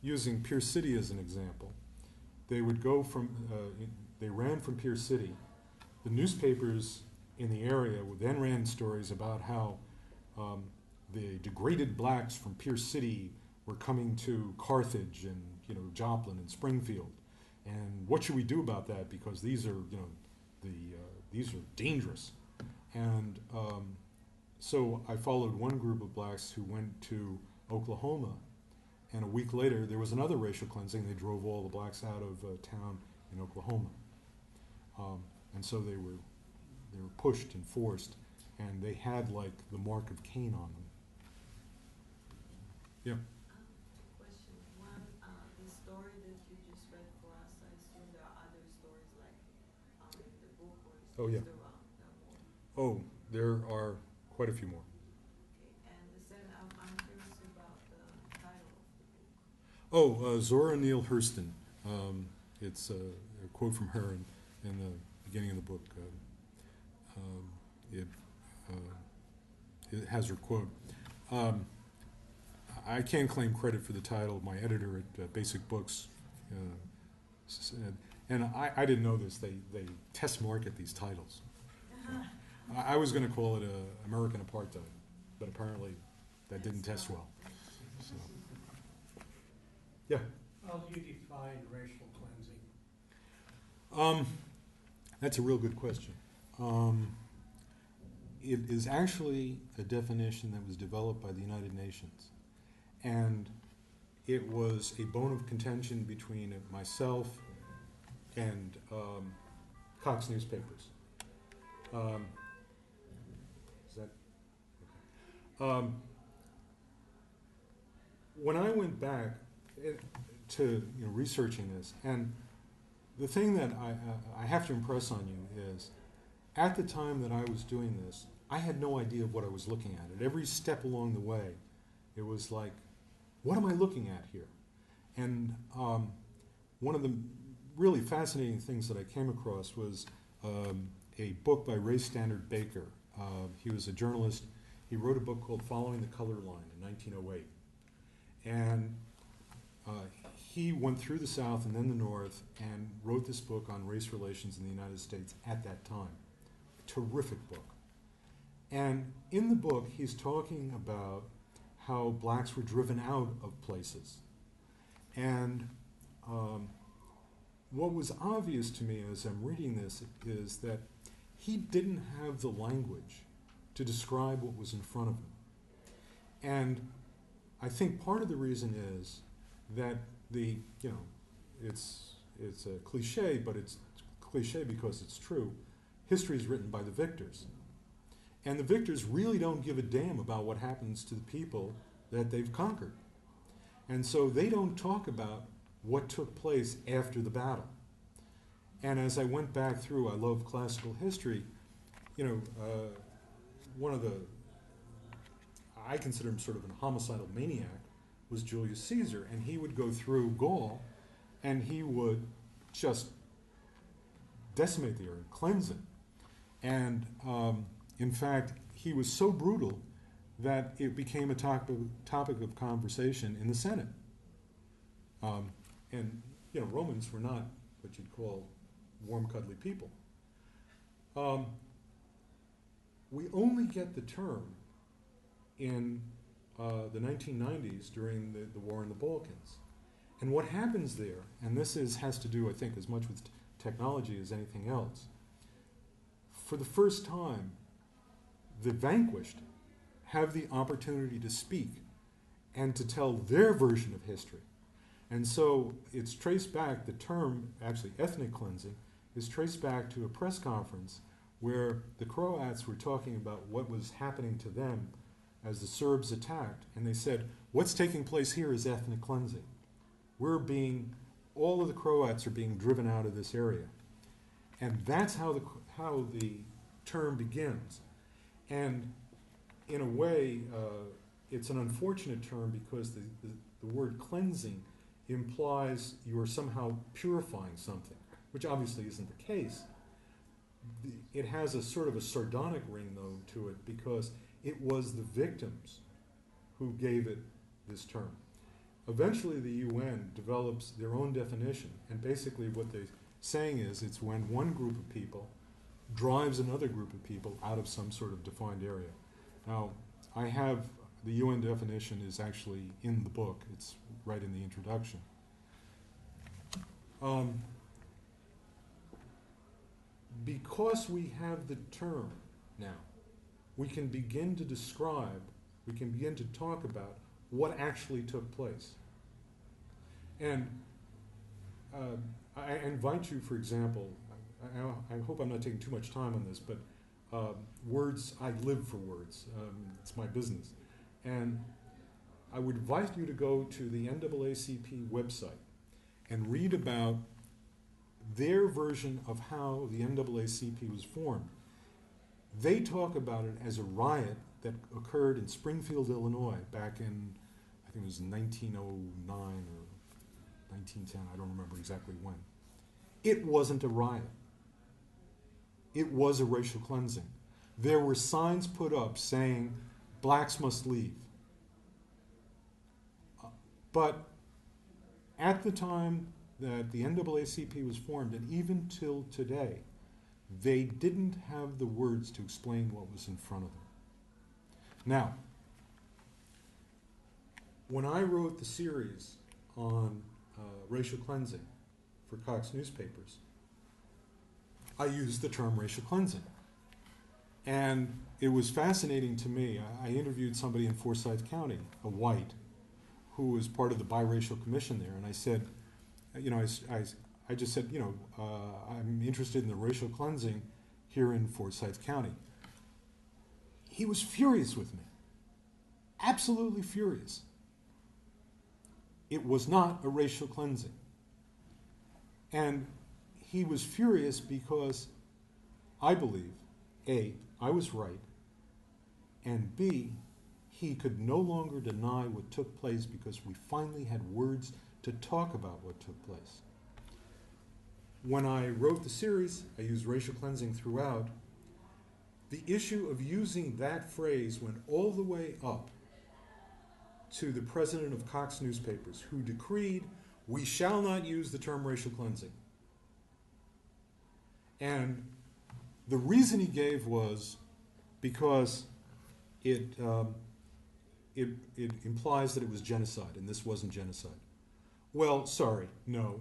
using Pierce City as an example, they would go they ran from Pierce City. The newspapers in the area then ran stories about how the degraded blacks from Pierce City were coming to Carthage and Joplin and Springfield, and what should we do about that, because these are these are dangerous. And so I followed one group of blacks who went to Oklahoma, and a week later there was another racial cleansing. They drove all the blacks out of town in Oklahoma, and so they were pushed and forced, and they had like the mark of Cain on them. Yeah. Two questions. One, the story that you just read for us, I assume there are other stories like in the book, or is Oh, yeah. there more? Oh, there are quite a few more. Okay, and the second, I'm curious about the title of the book. Oh, Zora Neale Hurston. It's a quote from her in the beginning of the book. It has her quote. I can't claim credit for the title. My editor at Basic Books said, and I didn't know this, they test market these titles. I was going to call it American Apartheid, but apparently that didn't test well. So, yeah. How do you define racial cleansing? That's a real good question. It is actually a definition that was developed by the United Nations. And it was a bone of contention between myself and Cox Newspapers. Is that okay? When I went back to researching this, and the thing that I have to impress on you is, at the time that I was doing this, I had no idea what I was looking at. At every step along the way, it was like, what am I looking at here? And one of the really fascinating things that I came across was a book by Ray Stannard Baker. He was a journalist. He wrote a book called Following the Color Line in 1908. And he went through the South and then the North and wrote this book on race relations in the United States at that time. A terrific book. And in the book, he's talking about how blacks were driven out of places. And what was obvious to me as I'm reading this is that he didn't have the language to describe what was in front of him. And I think part of the reason is that it's a cliche, but it's cliche because it's true. History is written by the victors. And the victors really don't give a damn about what happens to the people that they've conquered. And so they don't talk about what took place after the battle. And as I went back through, I love classical history, one of I consider him sort of a homicidal maniac, was Julius Caesar. And he would go through Gaul, and he would just decimate the earth, cleanse it. And in fact, he was so brutal that it became a topic of conversation in the Senate. And Romans were not what you'd call warm, cuddly people. We only get the term in the 1990s during the war in the Balkans. And what happens there, and this has to do, I think, as much with technology as anything else, for the first time, the vanquished have the opportunity to speak and to tell their version of history. And so it's traced back, the term, actually ethnic cleansing, is traced back to a press conference where the Croats were talking about what was happening to them as the Serbs attacked. And they said, what's taking place here is ethnic cleansing. All of the Croats are being driven out of this area. And that's how the term begins. And in a way, it's an unfortunate term because the word cleansing implies you are somehow purifying something, which obviously isn't the case. it has a sort of a sardonic ring, though, to it, because it was the victims who gave it this term. Eventually, the UN develops their own definition, and basically what they're saying is it's when one group of people drives another group of people out of some sort of defined area. Now, I have the UN definition is actually in the book. It's right in the introduction. Because we have the term now, we can begin to describe, we can begin to talk about what actually took place. And I invite you, for example, I hope I'm not taking too much time on this, but words, I live for words. It's my business. And I would invite you to go to the NAACP website and read about their version of how the NAACP was formed. They talk about it as a riot that occurred in Springfield, Illinois, back in, I think it was 1909 or 1910, I don't remember exactly when. It wasn't a riot. It was a racial cleansing. There were signs put up saying, blacks must leave. But at the time that the NAACP was formed, and even till today, they didn't have the words to explain what was in front of them. Now, when I wrote the series on racial cleansing for Cox newspapers, I used the term racial cleansing. And it was fascinating to me. I interviewed somebody in Forsyth County, a white, who was part of the biracial commission there, and I said, you know, I just said, you know, I'm interested in the racial cleansing here in Forsyth County. He was furious with me, absolutely furious. It was not a racial cleansing. And he was furious because I believe, A, I was right, and B, he could no longer deny what took place because we finally had words to talk about what took place. When I wrote the series, I used racial cleansing throughout. The issue of using that phrase went all the way up to the president of Cox newspapers, who decreed, we shall not use the term racial cleansing. And the reason he gave was because it implies that it was genocide, and this wasn't genocide. Well, sorry, no.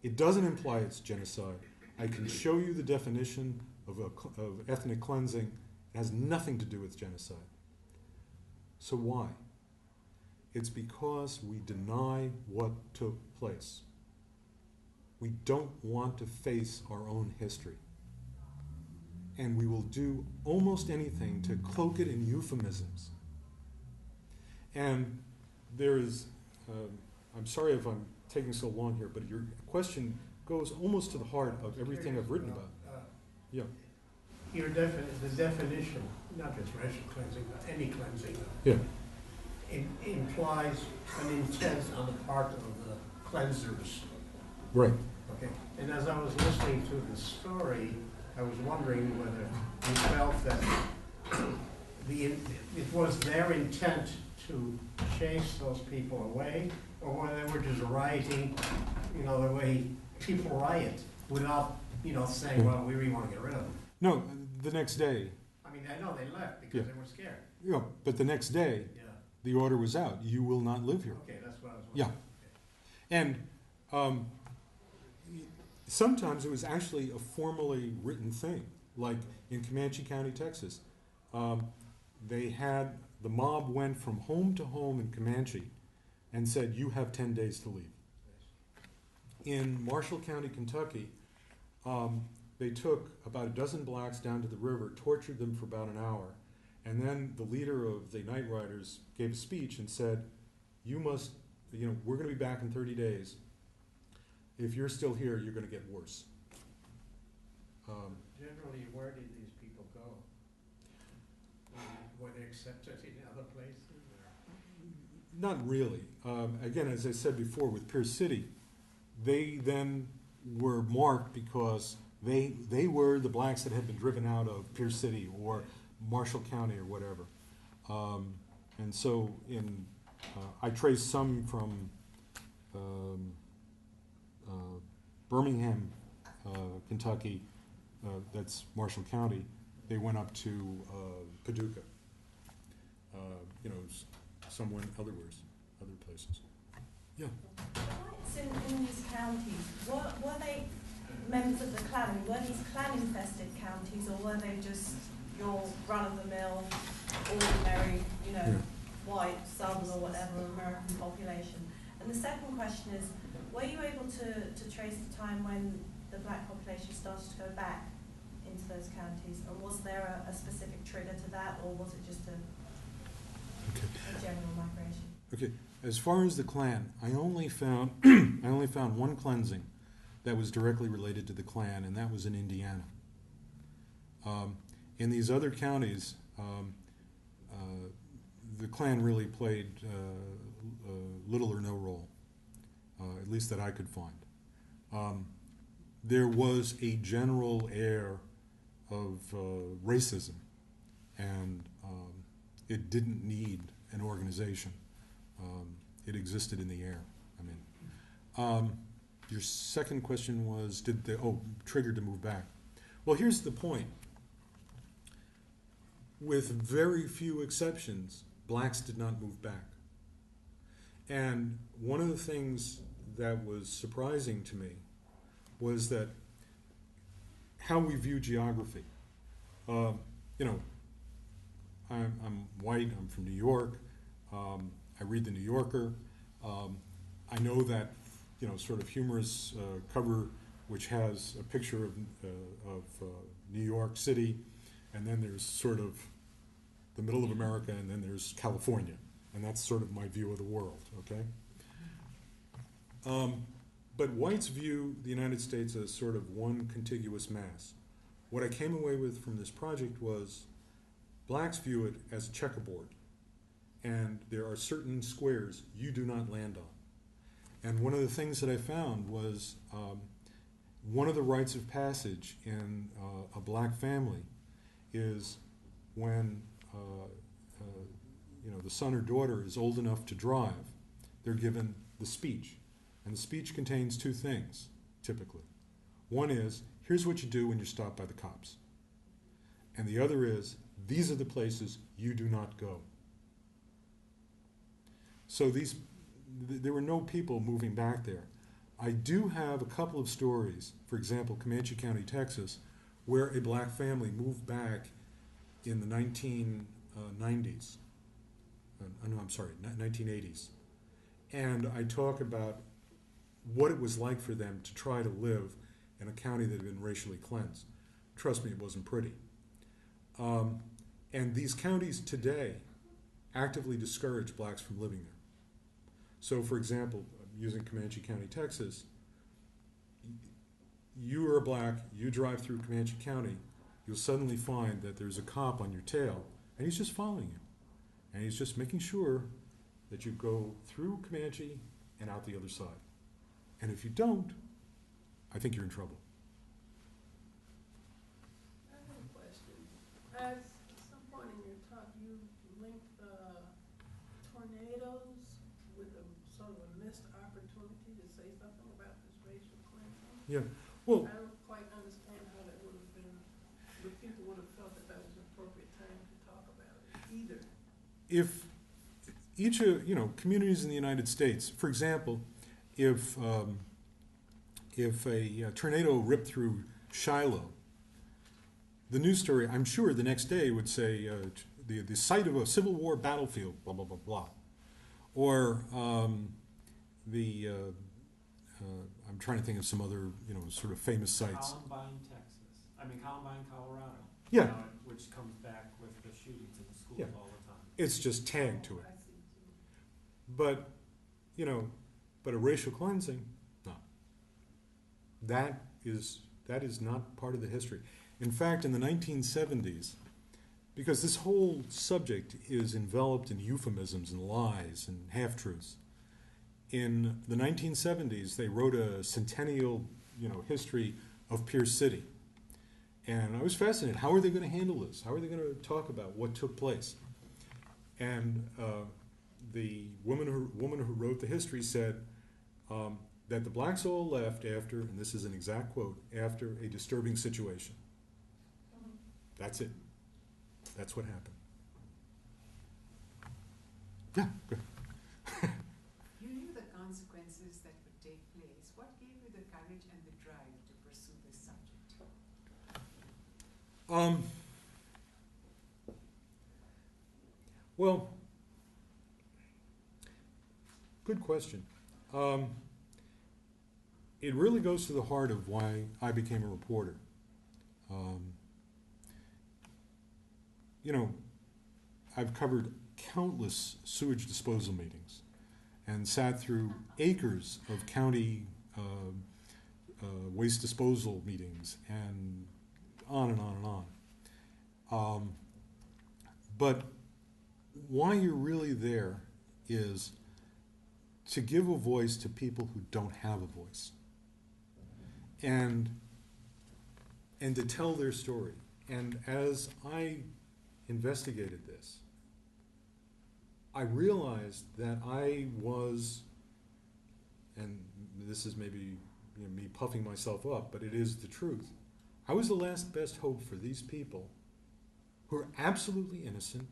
It doesn't imply it's genocide. I can show you the definition of ethnic cleansing. It has nothing to do with genocide. So why? It's because we deny what took place. We don't want to face our own history. And we will do almost anything to cloak it in euphemisms. And there is, I'm sorry if I'm taking so long here, but your question goes almost to the heart of everything I've written about. Yeah. The definition, not just racial cleansing, but any cleansing, Yeah. implies an intent on the part of the cleansers. Right. Okay. And as I was listening to the story, I was wondering whether you felt that it was their intent to chase those people away, or whether they were just rioting, you know, the way people riot without, you know, saying, well, we really want to get rid of them. No, the next day. I mean, I know they left because they were scared. Yeah, but the next day, the order was out. You will not live here. Okay, that's what I was Yeah. wondering. And sometimes it was actually a formally written thing, like in Comanche County, Texas. The mob went from home to home in Comanche and said, you have 10 days to leave. In Marshall County, Kentucky, they took about a dozen blacks down to the river, tortured them for about an hour, and then the leader of the Night Riders gave a speech and said, you must, you know, we're going to be back in 30 days. If you're still here, you're going to get worse. Generally, where did these people go? Were they accepted in other places? Or? Not really. Again, as I said before, with Pierce City, they then were marked because They were the blacks that had been driven out of Pierce City or Marshall County or whatever. And so I traced some from Birmingham, Kentucky, that's Marshall County. They went up to Paducah, some went other places. Yeah. Whites in these counties, were they members of the Klan? Were these Klan-infested counties, or were they just your run-of-the-mill, ordinary, white, Southern or whatever American population? And the second question is, were you able to trace the time when the black population started to go back into those counties, and was there a specific trigger to that, or was it just a general migration? Okay. As far as the Klan, I only found one cleansing that was directly related to the Klan, and that was in Indiana. In these other counties, the Klan really played little or no role, at least that I could find. There was a general air of racism, and it didn't need an organization. It existed in the air. Your second question was, triggered to move back. Well, here's the point. With very few exceptions, blacks did not move back. And one of the things that was surprising to me was that how we view geography. I'm white, I'm from New York, I read the New Yorker. I know that, sort of humorous cover which has a picture of New York City, and then there's sort of the middle of America, and then there's California, and that's sort of my view of the world, okay? But whites view the United States as sort of one contiguous mass. What I came away with from this project was blacks view it as a checkerboard, and there are certain squares you do not land on. And one of the things that I found was one of the rites of passage in a black family is when the son or daughter is old enough to drive, they're given the speech. And the speech contains two things, typically. One is, here's what you do when you're stopped by the cops. And the other is, these are the places you do not go. So there were no people moving back there. I do have a couple of stories, for example, Comanche County, Texas, where a black family moved back in the 1990s. 1980s. And I talk about what it was like for them to try to live in a county that had been racially cleansed. Trust me, it wasn't pretty. And these counties today actively discourage blacks from living there. So, for example, using Comanche County, Texas, you are a black, you drive through Comanche County, you'll suddenly find that there's a cop on your tail, and he's just following you. And he's just making sure that you go through Comanche and out the other side. And if you don't, I think you're in trouble. I have a question. At some point in your talk, you linked tornadoes with a sort of a missed opportunity to say something about this racial cleansing. Yeah, well, I don't quite understand how that would have been, but people would have felt that that was an appropriate time to talk about it either. if each of, communities in the United States, for example, if a tornado ripped through Shiloh, the news story, I'm sure the next day would say the site of a Civil War battlefield, blah, blah, blah, blah. Or I'm trying to think of some other, sort of famous sites. Columbine, Colorado. Yeah. Which comes back with the shootings in the schools Yeah. all the time. It's just tagged to it. I see too. But, but a racial cleansing, no. That is not part of the history. In fact, in the 1970s, because this whole subject is enveloped in euphemisms and lies and half-truths, in the 1970s, they wrote a centennial, history of Pierce City. And I was fascinated. How are they going to handle this? How are they going to talk about what took place? And the woman who wrote the history said that the blacks all left after, and this is an exact quote, after a disturbing situation. That's it. That's what happened. Yeah, good. You knew the consequences that would take place. What gave you the courage and the drive to pursue this subject? Well, good question. It really goes to the heart of why I became a reporter. You know, I've covered countless sewage disposal meetings and sat through acres of county waste disposal meetings and on and on and on. But why you're really there is to give a voice to people who don't have a voice, and to tell their story. And as I investigated this, I realized that I was, and this is maybe me puffing myself up, but it is the truth. I was the last best hope for these people who are absolutely innocent,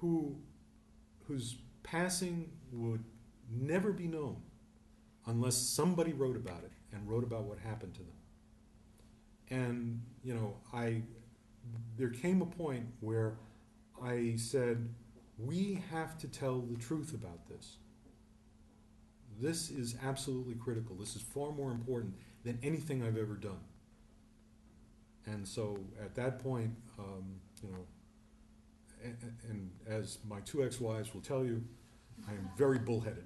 whose passing would never be known unless somebody wrote about it and wrote about what happened to them. And there came a point where I said, we have to tell the truth about this. This is absolutely critical. This is far more important than anything I've ever done. And so at that point, and as my two ex-wives will tell you, I am very bullheaded.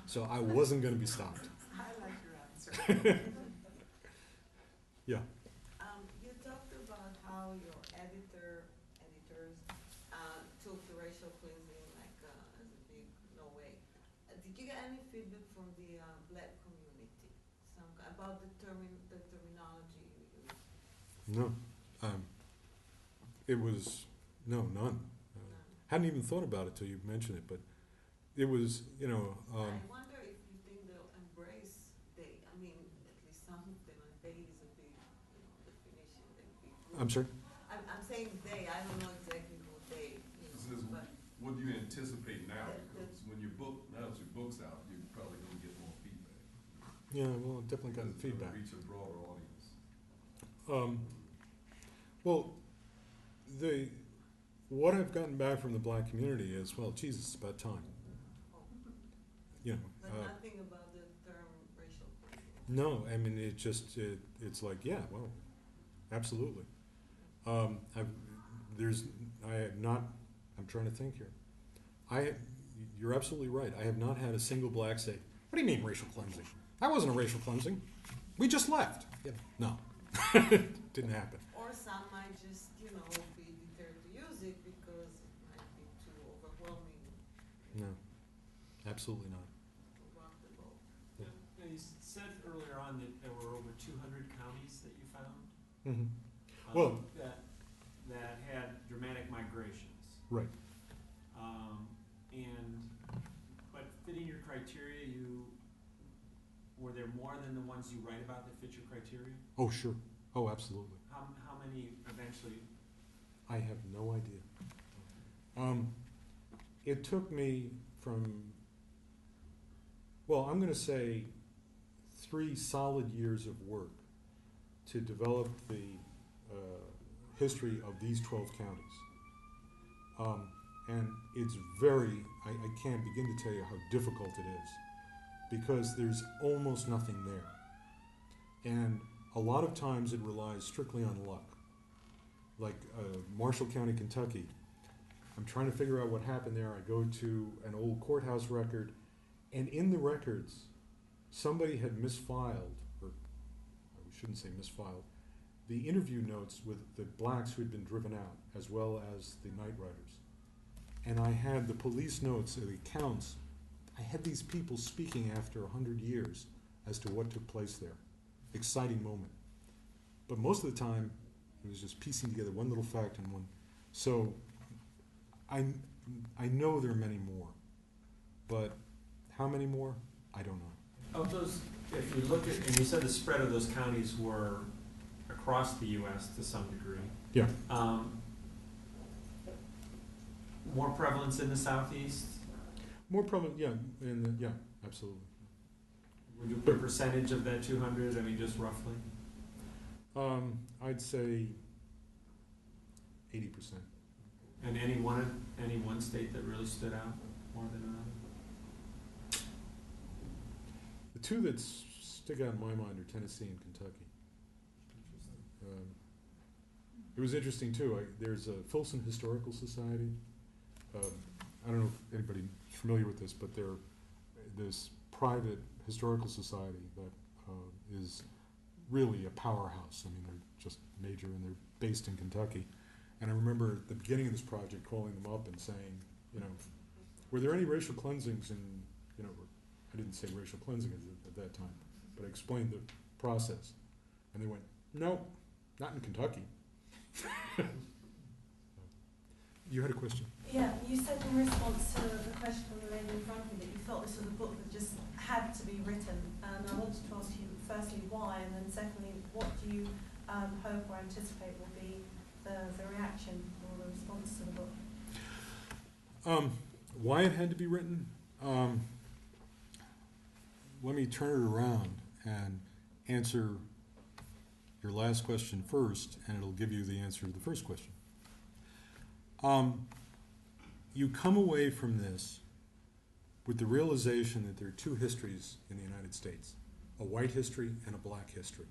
So I wasn't going to be stopped. I like your answer. Yeah. You talked about how your editors took the racial cleansing as a big no way. Did you get any feedback from the black community about the terminology you used? No. It was, no, none. Hadn't even thought about it till you mentioned it, but it was, I wonder if you think they'll embrace they. I mean, at least some of them, and they is a big definition. I'm sorry? I'm saying they. I don't know exactly who they. But What do you anticipate now? Because now that your book's out, you're probably going to get more feedback. Yeah, well, I've definitely gotten It's gonna feedback. reach a broader audience. Well, what I've gotten back from the black community is, well, Jesus, it's about time. But nothing about the term racial cleansing. No, I mean, it's like, yeah, well, absolutely. I'm trying to think here. You're absolutely right. I have not had a single black say, what do you mean racial cleansing? That wasn't a racial cleansing. We just left. Yeah, no, didn't happen. Or some might just, be deterred to use it because it might be too overwhelming. No, absolutely not. To rock the boat. Yeah. Now, you said earlier on that there were over 200 counties that you found Mm-hmm. Well, that had dramatic migrations. right. But fitting your criteria, were there more than the ones you write about that fit your criteria? Oh, sure. Oh, absolutely. How many eventually? I have no idea. It took me I'm going to say 3 solid years of work to develop the history of these 12 counties. And it's I can't begin to tell you how difficult it is, because there's almost nothing there. And a lot of times it relies strictly on luck. Like Marshall County, Kentucky, I'm trying to figure out what happened there. I go to an old courthouse record, and in the records, somebody had misfiled, or I shouldn't say misfiled, the interview notes with the blacks who had been driven out, as well as the night riders. And I had the police notes, the accounts. I had these people speaking after 100 years as to what took place there. exciting moment. But most of the time, it was just piecing together one little fact and one. So I know there are many more, but how many more? I don't know. Of those, if you look at, and you said the spread of those counties were across the U.S. to some degree. Yeah. More prevalence in the southeast? More prevalent, yeah, yeah, absolutely. Would you put a percentage of that 200? I mean, just roughly. I'd say 80%. And any one state that really stood out more than another? The two that stick out in my mind are Tennessee and Kentucky. It was interesting too. There's a Folsom Historical Society. I don't know if anybody's familiar with this, but they're this private historical society that is really a powerhouse. I mean, they're just major, and they're based in Kentucky. And I remember at the beginning of this project calling them up and saying, were there any racial cleansings in, I didn't say racial cleansing at that time, but I explained the process. And they went, no, not in Kentucky. You had a question? Yeah, you said in response to the question from the lady in front of you that you felt this was a book that just had to be written. And I wanted to ask you, firstly, why, and then secondly, what do you hope or anticipate will be the reaction or the response to the book? Why it had to be written? Let me turn it around and answer your last question first, and it'll give you the answer to the first question. You come away from this with the realization that there are two histories in the United States, a white history and a black history.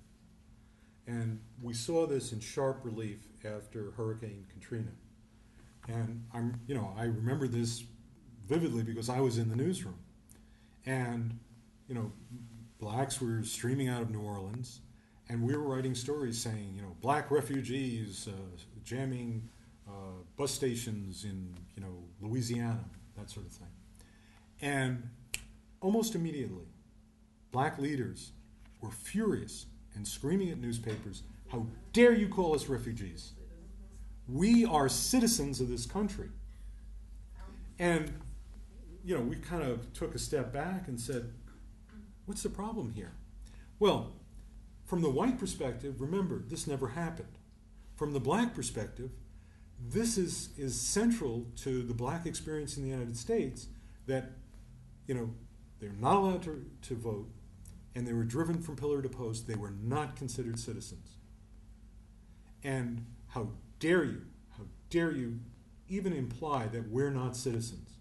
And we saw this in sharp relief after Hurricane Katrina. And I remember this vividly because I was in the newsroom. And, blacks were streaming out of New Orleans, and we were writing stories saying, black refugees jamming bus stations in, Louisiana, that sort of thing. And almost immediately, black leaders were furious and screaming at newspapers, how dare you call us refugees? We are citizens of this country. And, we kind of took a step back and said, what's the problem here? Well, from the white perspective, remember, this never happened. From the black perspective, this is central to the black experience in the United States, that, they're not allowed to vote, and they were driven from pillar to post. They were not considered citizens. And how dare you even imply that we're not citizens?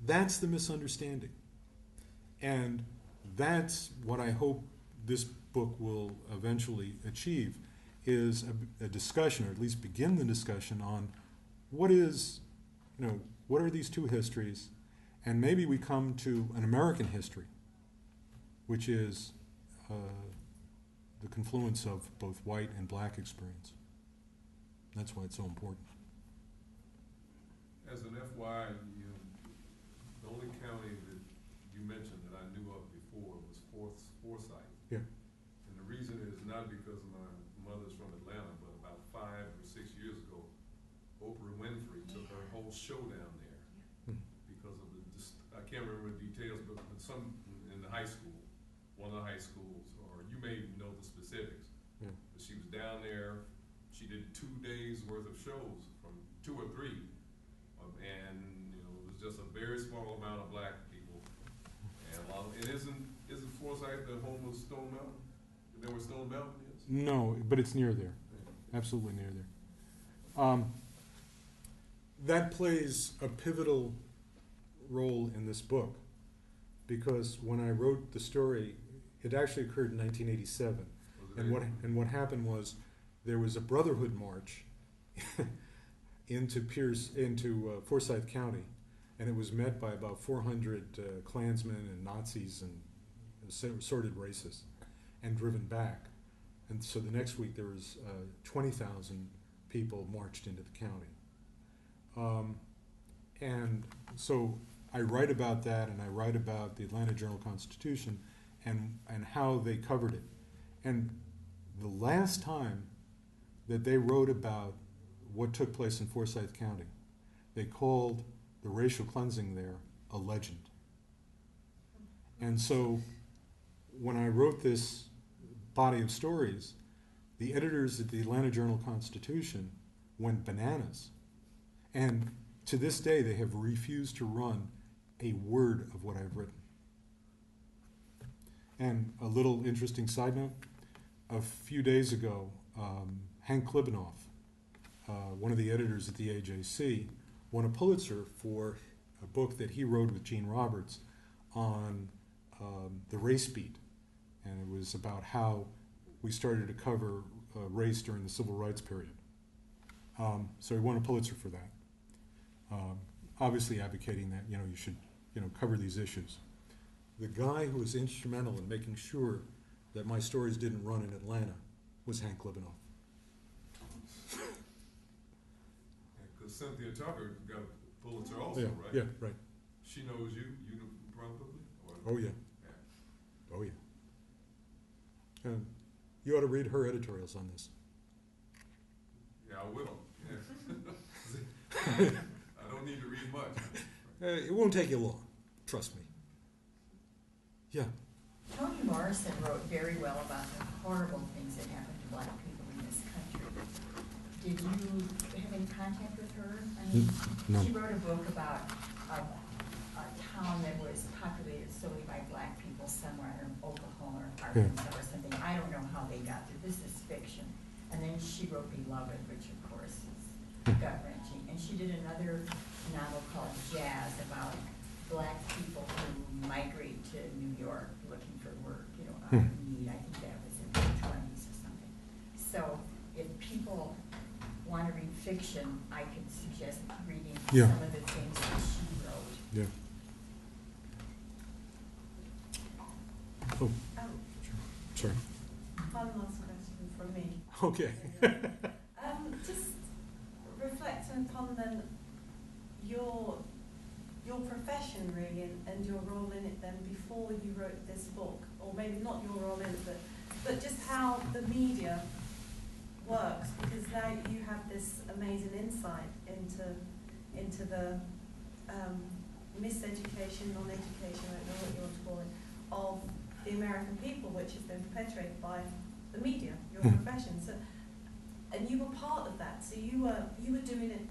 That's the misunderstanding. And that's what I hope this book will eventually achieve, is a discussion, or at least begin the discussion on what are these two histories, and maybe we come to an American history, which is the confluence of both white and black experience. That's why it's so important. As an FYI, the only county that you mentioned that I knew of before was Forsyth. Yeah. And the reason is not because my mother's from Atlanta, but about 5 or 6 years ago, Oprah Winfrey took her whole show down there because of I can't remember the details, but some in the high school, one of the high schools, or you may know the specifics. Yeah. But she was down there. She did 2 days worth of shows, from 2 or 3, and it was just a very small amount of black people. And isn't Forsyth the home of Stone Mountain? You know where Stone Mountain is? No, but it's near there. Absolutely near there. That plays a pivotal role in this book, because when I wrote the story, it actually occurred in 1987. And what happened was there was a Brotherhood March into Forsyth County, and it was met by about 400 Klansmen and Nazis and assorted racists, and driven back. And so the next week there was 20,000 people marched into the county. And so I write about that, and I write about the Atlanta Journal-Constitution, and how they covered it. And the last time that they wrote about what took place in Forsyth County, they called the racial cleansing there a legend. And so when I wrote this body of stories, the editors at the Atlanta Journal-Constitution went bananas. And to this day, they have refused to run a word of what I've written. And a little interesting side note, a few days ago, Hank Klibanoff, one of the editors at the AJC, won a Pulitzer for a book that he wrote with Gene Roberts on the race beat. And it was about how we started to cover race during the civil rights period. So he won a Pulitzer for that. Obviously advocating that, you should, cover these issues. The guy who was instrumental in making sure that my stories didn't run in Atlanta was Hank Klibanoff. Because Cynthia Tucker got a Pulitzer also, Yeah, right? yeah, right. She knows you probably? Oh, yeah. Yeah. Oh, yeah. You ought to read her editorials on this. Yeah, I will. Yeah. I don't need to read much. It won't take you long. Trust me. Yeah. Toni Morrison wrote very well about the horrible things that happened to black people in this country. Did you have any contact with her? I mean, No. She wrote a book about a town that was populated solely by black people somewhere in Oklahoma or Arkansas or something. I don't know how they got there. This is fiction. And then she wrote Beloved, which of course is gut-wrenching. And she did another novel called Jazz about black people who migrate to New York looking for work, out of need. I think that was in the 20s or something. So if people want to read fiction, I could suggest reading some of the things that she wrote. Yeah. Oh, sorry. One last question from me. Okay. Just reflecting upon then your profession really and your role in it then before you wrote this book, or maybe not your role in it, but just how the media works, because now you have this amazing insight into the miseducation, non-education, I don't know what you want to call it, of the American people, which has been perpetuated by the media, your profession. So, and you were part of that, so you were doing it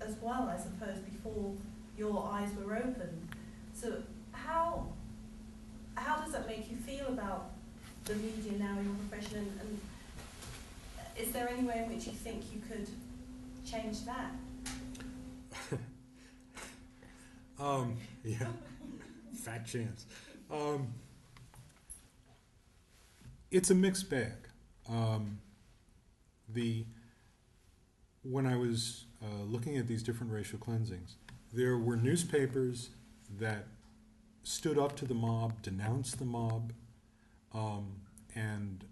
as well, I suppose, before your eyes were opened. So how does that make you feel about the media now, your profession, and is there any way in which you think you could change that? Yeah, fat chance. It's a mixed bag. When I was looking at these different racial cleansings, there were newspapers that stood up to the mob, denounced the mob, and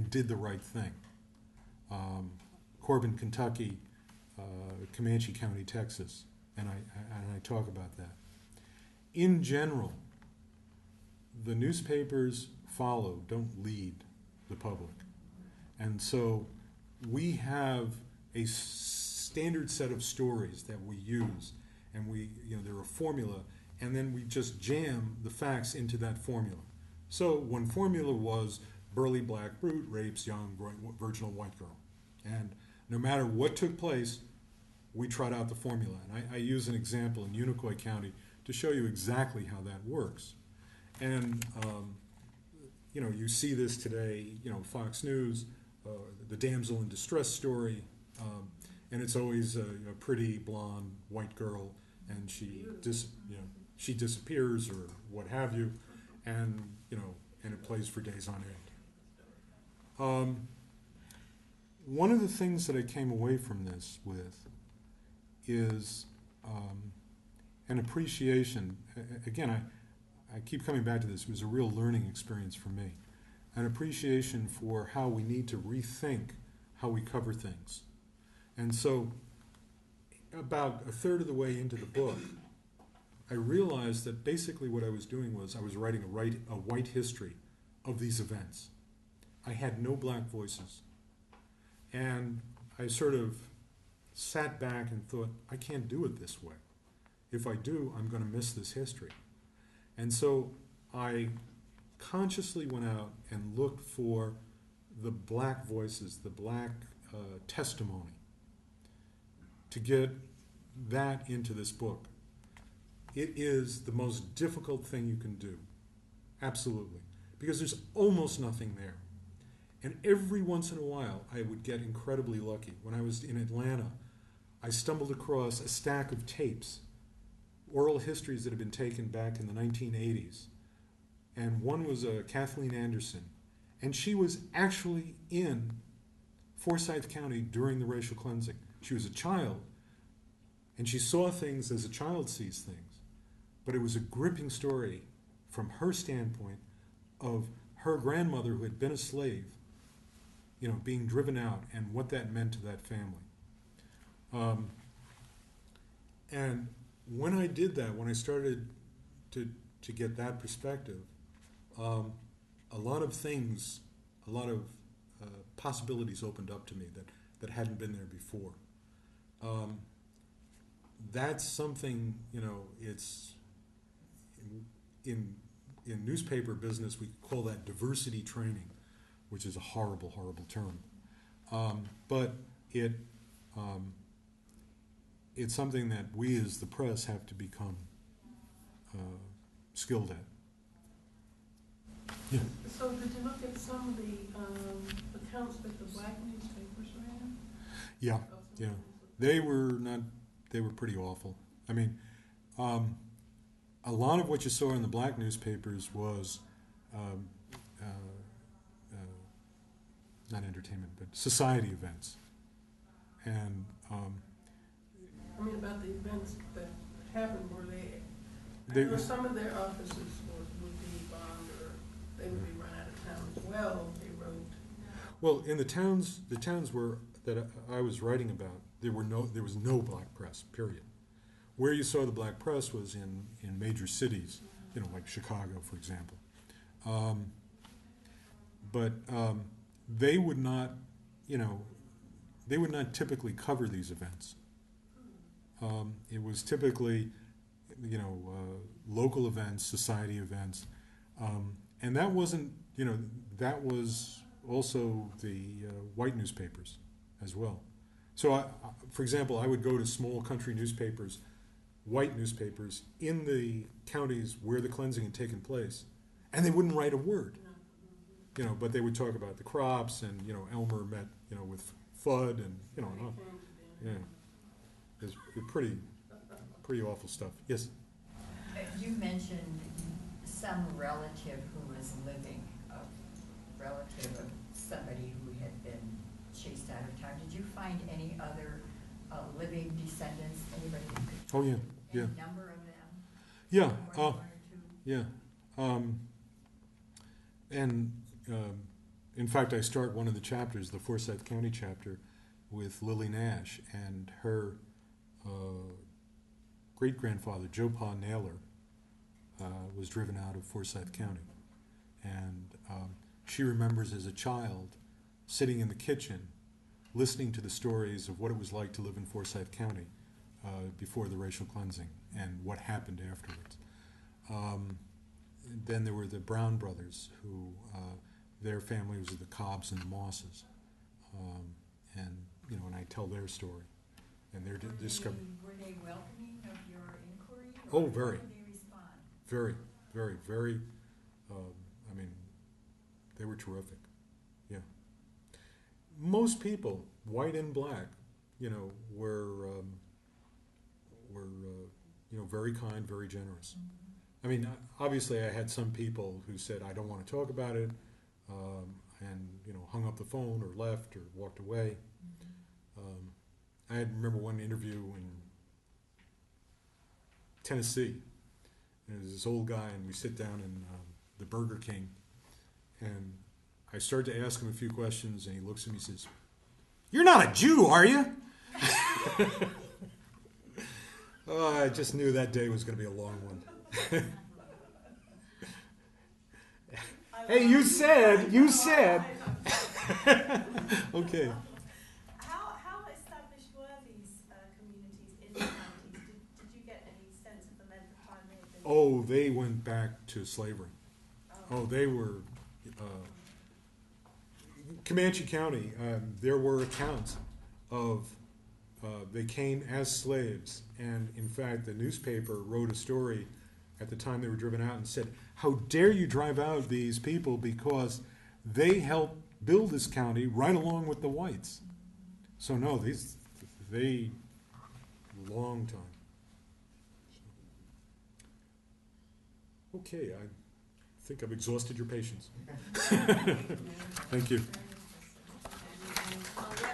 did the right thing. Corbin, Kentucky, Comanche County, Texas, and I talk about that. In general, the newspapers follow, don't lead the public. And so we have a standard set of stories that we use, and they're a formula, and then we just jam the facts into that formula. So one formula was burly black brute rapes young virginal white girl. And no matter what took place, we trot out the formula. And I use an example in Unicoi County to show you exactly how that works. And you see this today, Fox News, the damsel in distress story, and it's always a pretty blonde white girl, and she disappears or what have you, and it plays for days on end. One of the things that I came away from this with is an appreciation. Again, I keep coming back to this. It was a real learning experience for me. An appreciation for how we need to rethink how we cover things. And so about a third of the way into the book, I realized that basically what I was doing was I was writing a white history of these events. I had no black voices. And I sort of sat back and thought, I can't do it this way. If I do, I'm going to miss this history. And so I consciously went out and looked for the black voices, the black testimony, to get that into this book. It is the most difficult thing you can do, absolutely, because there's almost nothing there. And every once in a while, I would get incredibly lucky. When I was in Atlanta, I stumbled across a stack of tapes, oral histories that had been taken back in the 1980s. And one was Kathleen Anderson, and she was actually in Forsyth County during the racial cleansing. She was a child, and she saw things as a child sees things. But it was a gripping story from her standpoint of her grandmother who had been a slave, you know, being driven out and what that meant to that family. And when I did that, when I started to get that perspective, a lot of things, a lot of possibilities opened up to me that hadn't been there before. That's something, you know, it's in newspaper business we call that diversity training, which is a horrible, horrible term. But it's something that we as the press have to become skilled at. Yeah. So did you look at some of the accounts that the black newspapers ran? Yeah, yeah. They were pretty awful. I mean, a lot of what you saw in the black newspapers was not entertainment, but society events. And I mean, about the events that happened, were they I know some of their offices would be bombed, or they would be run out of town as well, they wrote. Well, in the towns where that I was writing about, there was no black press, period. Where you saw the black press was in major cities, you know, like Chicago, for example. But they would not, you know, they would not typically cover these events. It was typically, you know, local events, society events, and that wasn't, you know, that was also the white newspapers as well. So, for example, I would go to small country newspapers, white newspapers, in the counties where the cleansing had taken place, and they wouldn't write a word. You know, but they would talk about the crops, and, you know, Elmer met, you know, with Fudd, and, you know, and yeah. It's pretty awful stuff. Yes? You mentioned some relative who was living, a relative of somebody who had been chased out of town. Did you find any other living descendants, anybody who could? Oh, yeah, yeah. Any number of them? Yeah, One or two? yeah. And in fact, I start one of the chapters, the Forsyth County chapter, with Lily Nash, and her great-grandfather, Joe Pa Naylor, was driven out of Forsyth County. And she remembers as a child sitting in the kitchen listening to the stories of what it was like to live in Forsyth County before the racial cleansing and what happened afterwards. Then there were the Brown brothers, who their family was the Cobbs and the Mosses, and, you know, and I tell their story and their discovery. Were they welcoming of your inquiry? Oh, very. How did they respond? Very, very, very. I mean, they were terrific. Yeah. Most people, white and black, you know, were you know, very kind, very generous. Mm-hmm. I mean, obviously, I had some people who said, "I don't want to talk about it," and, you know, hung up the phone or left or walked away. Mm-hmm. I remember one interview in Tennessee. And there's this old guy, and we sit down in the Burger King, and I start to ask him a few questions, and he looks at me and says, "You're not a Jew, are you?" Oh, I just knew that day was going to be a long one. Hey, you said. Okay. How established were these communities in the counties? Did you get any sense of the length of time they had been? Oh, they went back to slavery. Oh, they were. Comanche County, there were accounts of they came as slaves, and in fact, the newspaper wrote a story at the time they were driven out and said, "How dare you drive out these people because they helped build this county right along with the whites." So no, they long time. Okay, I think I've exhausted your patience. Thank you. And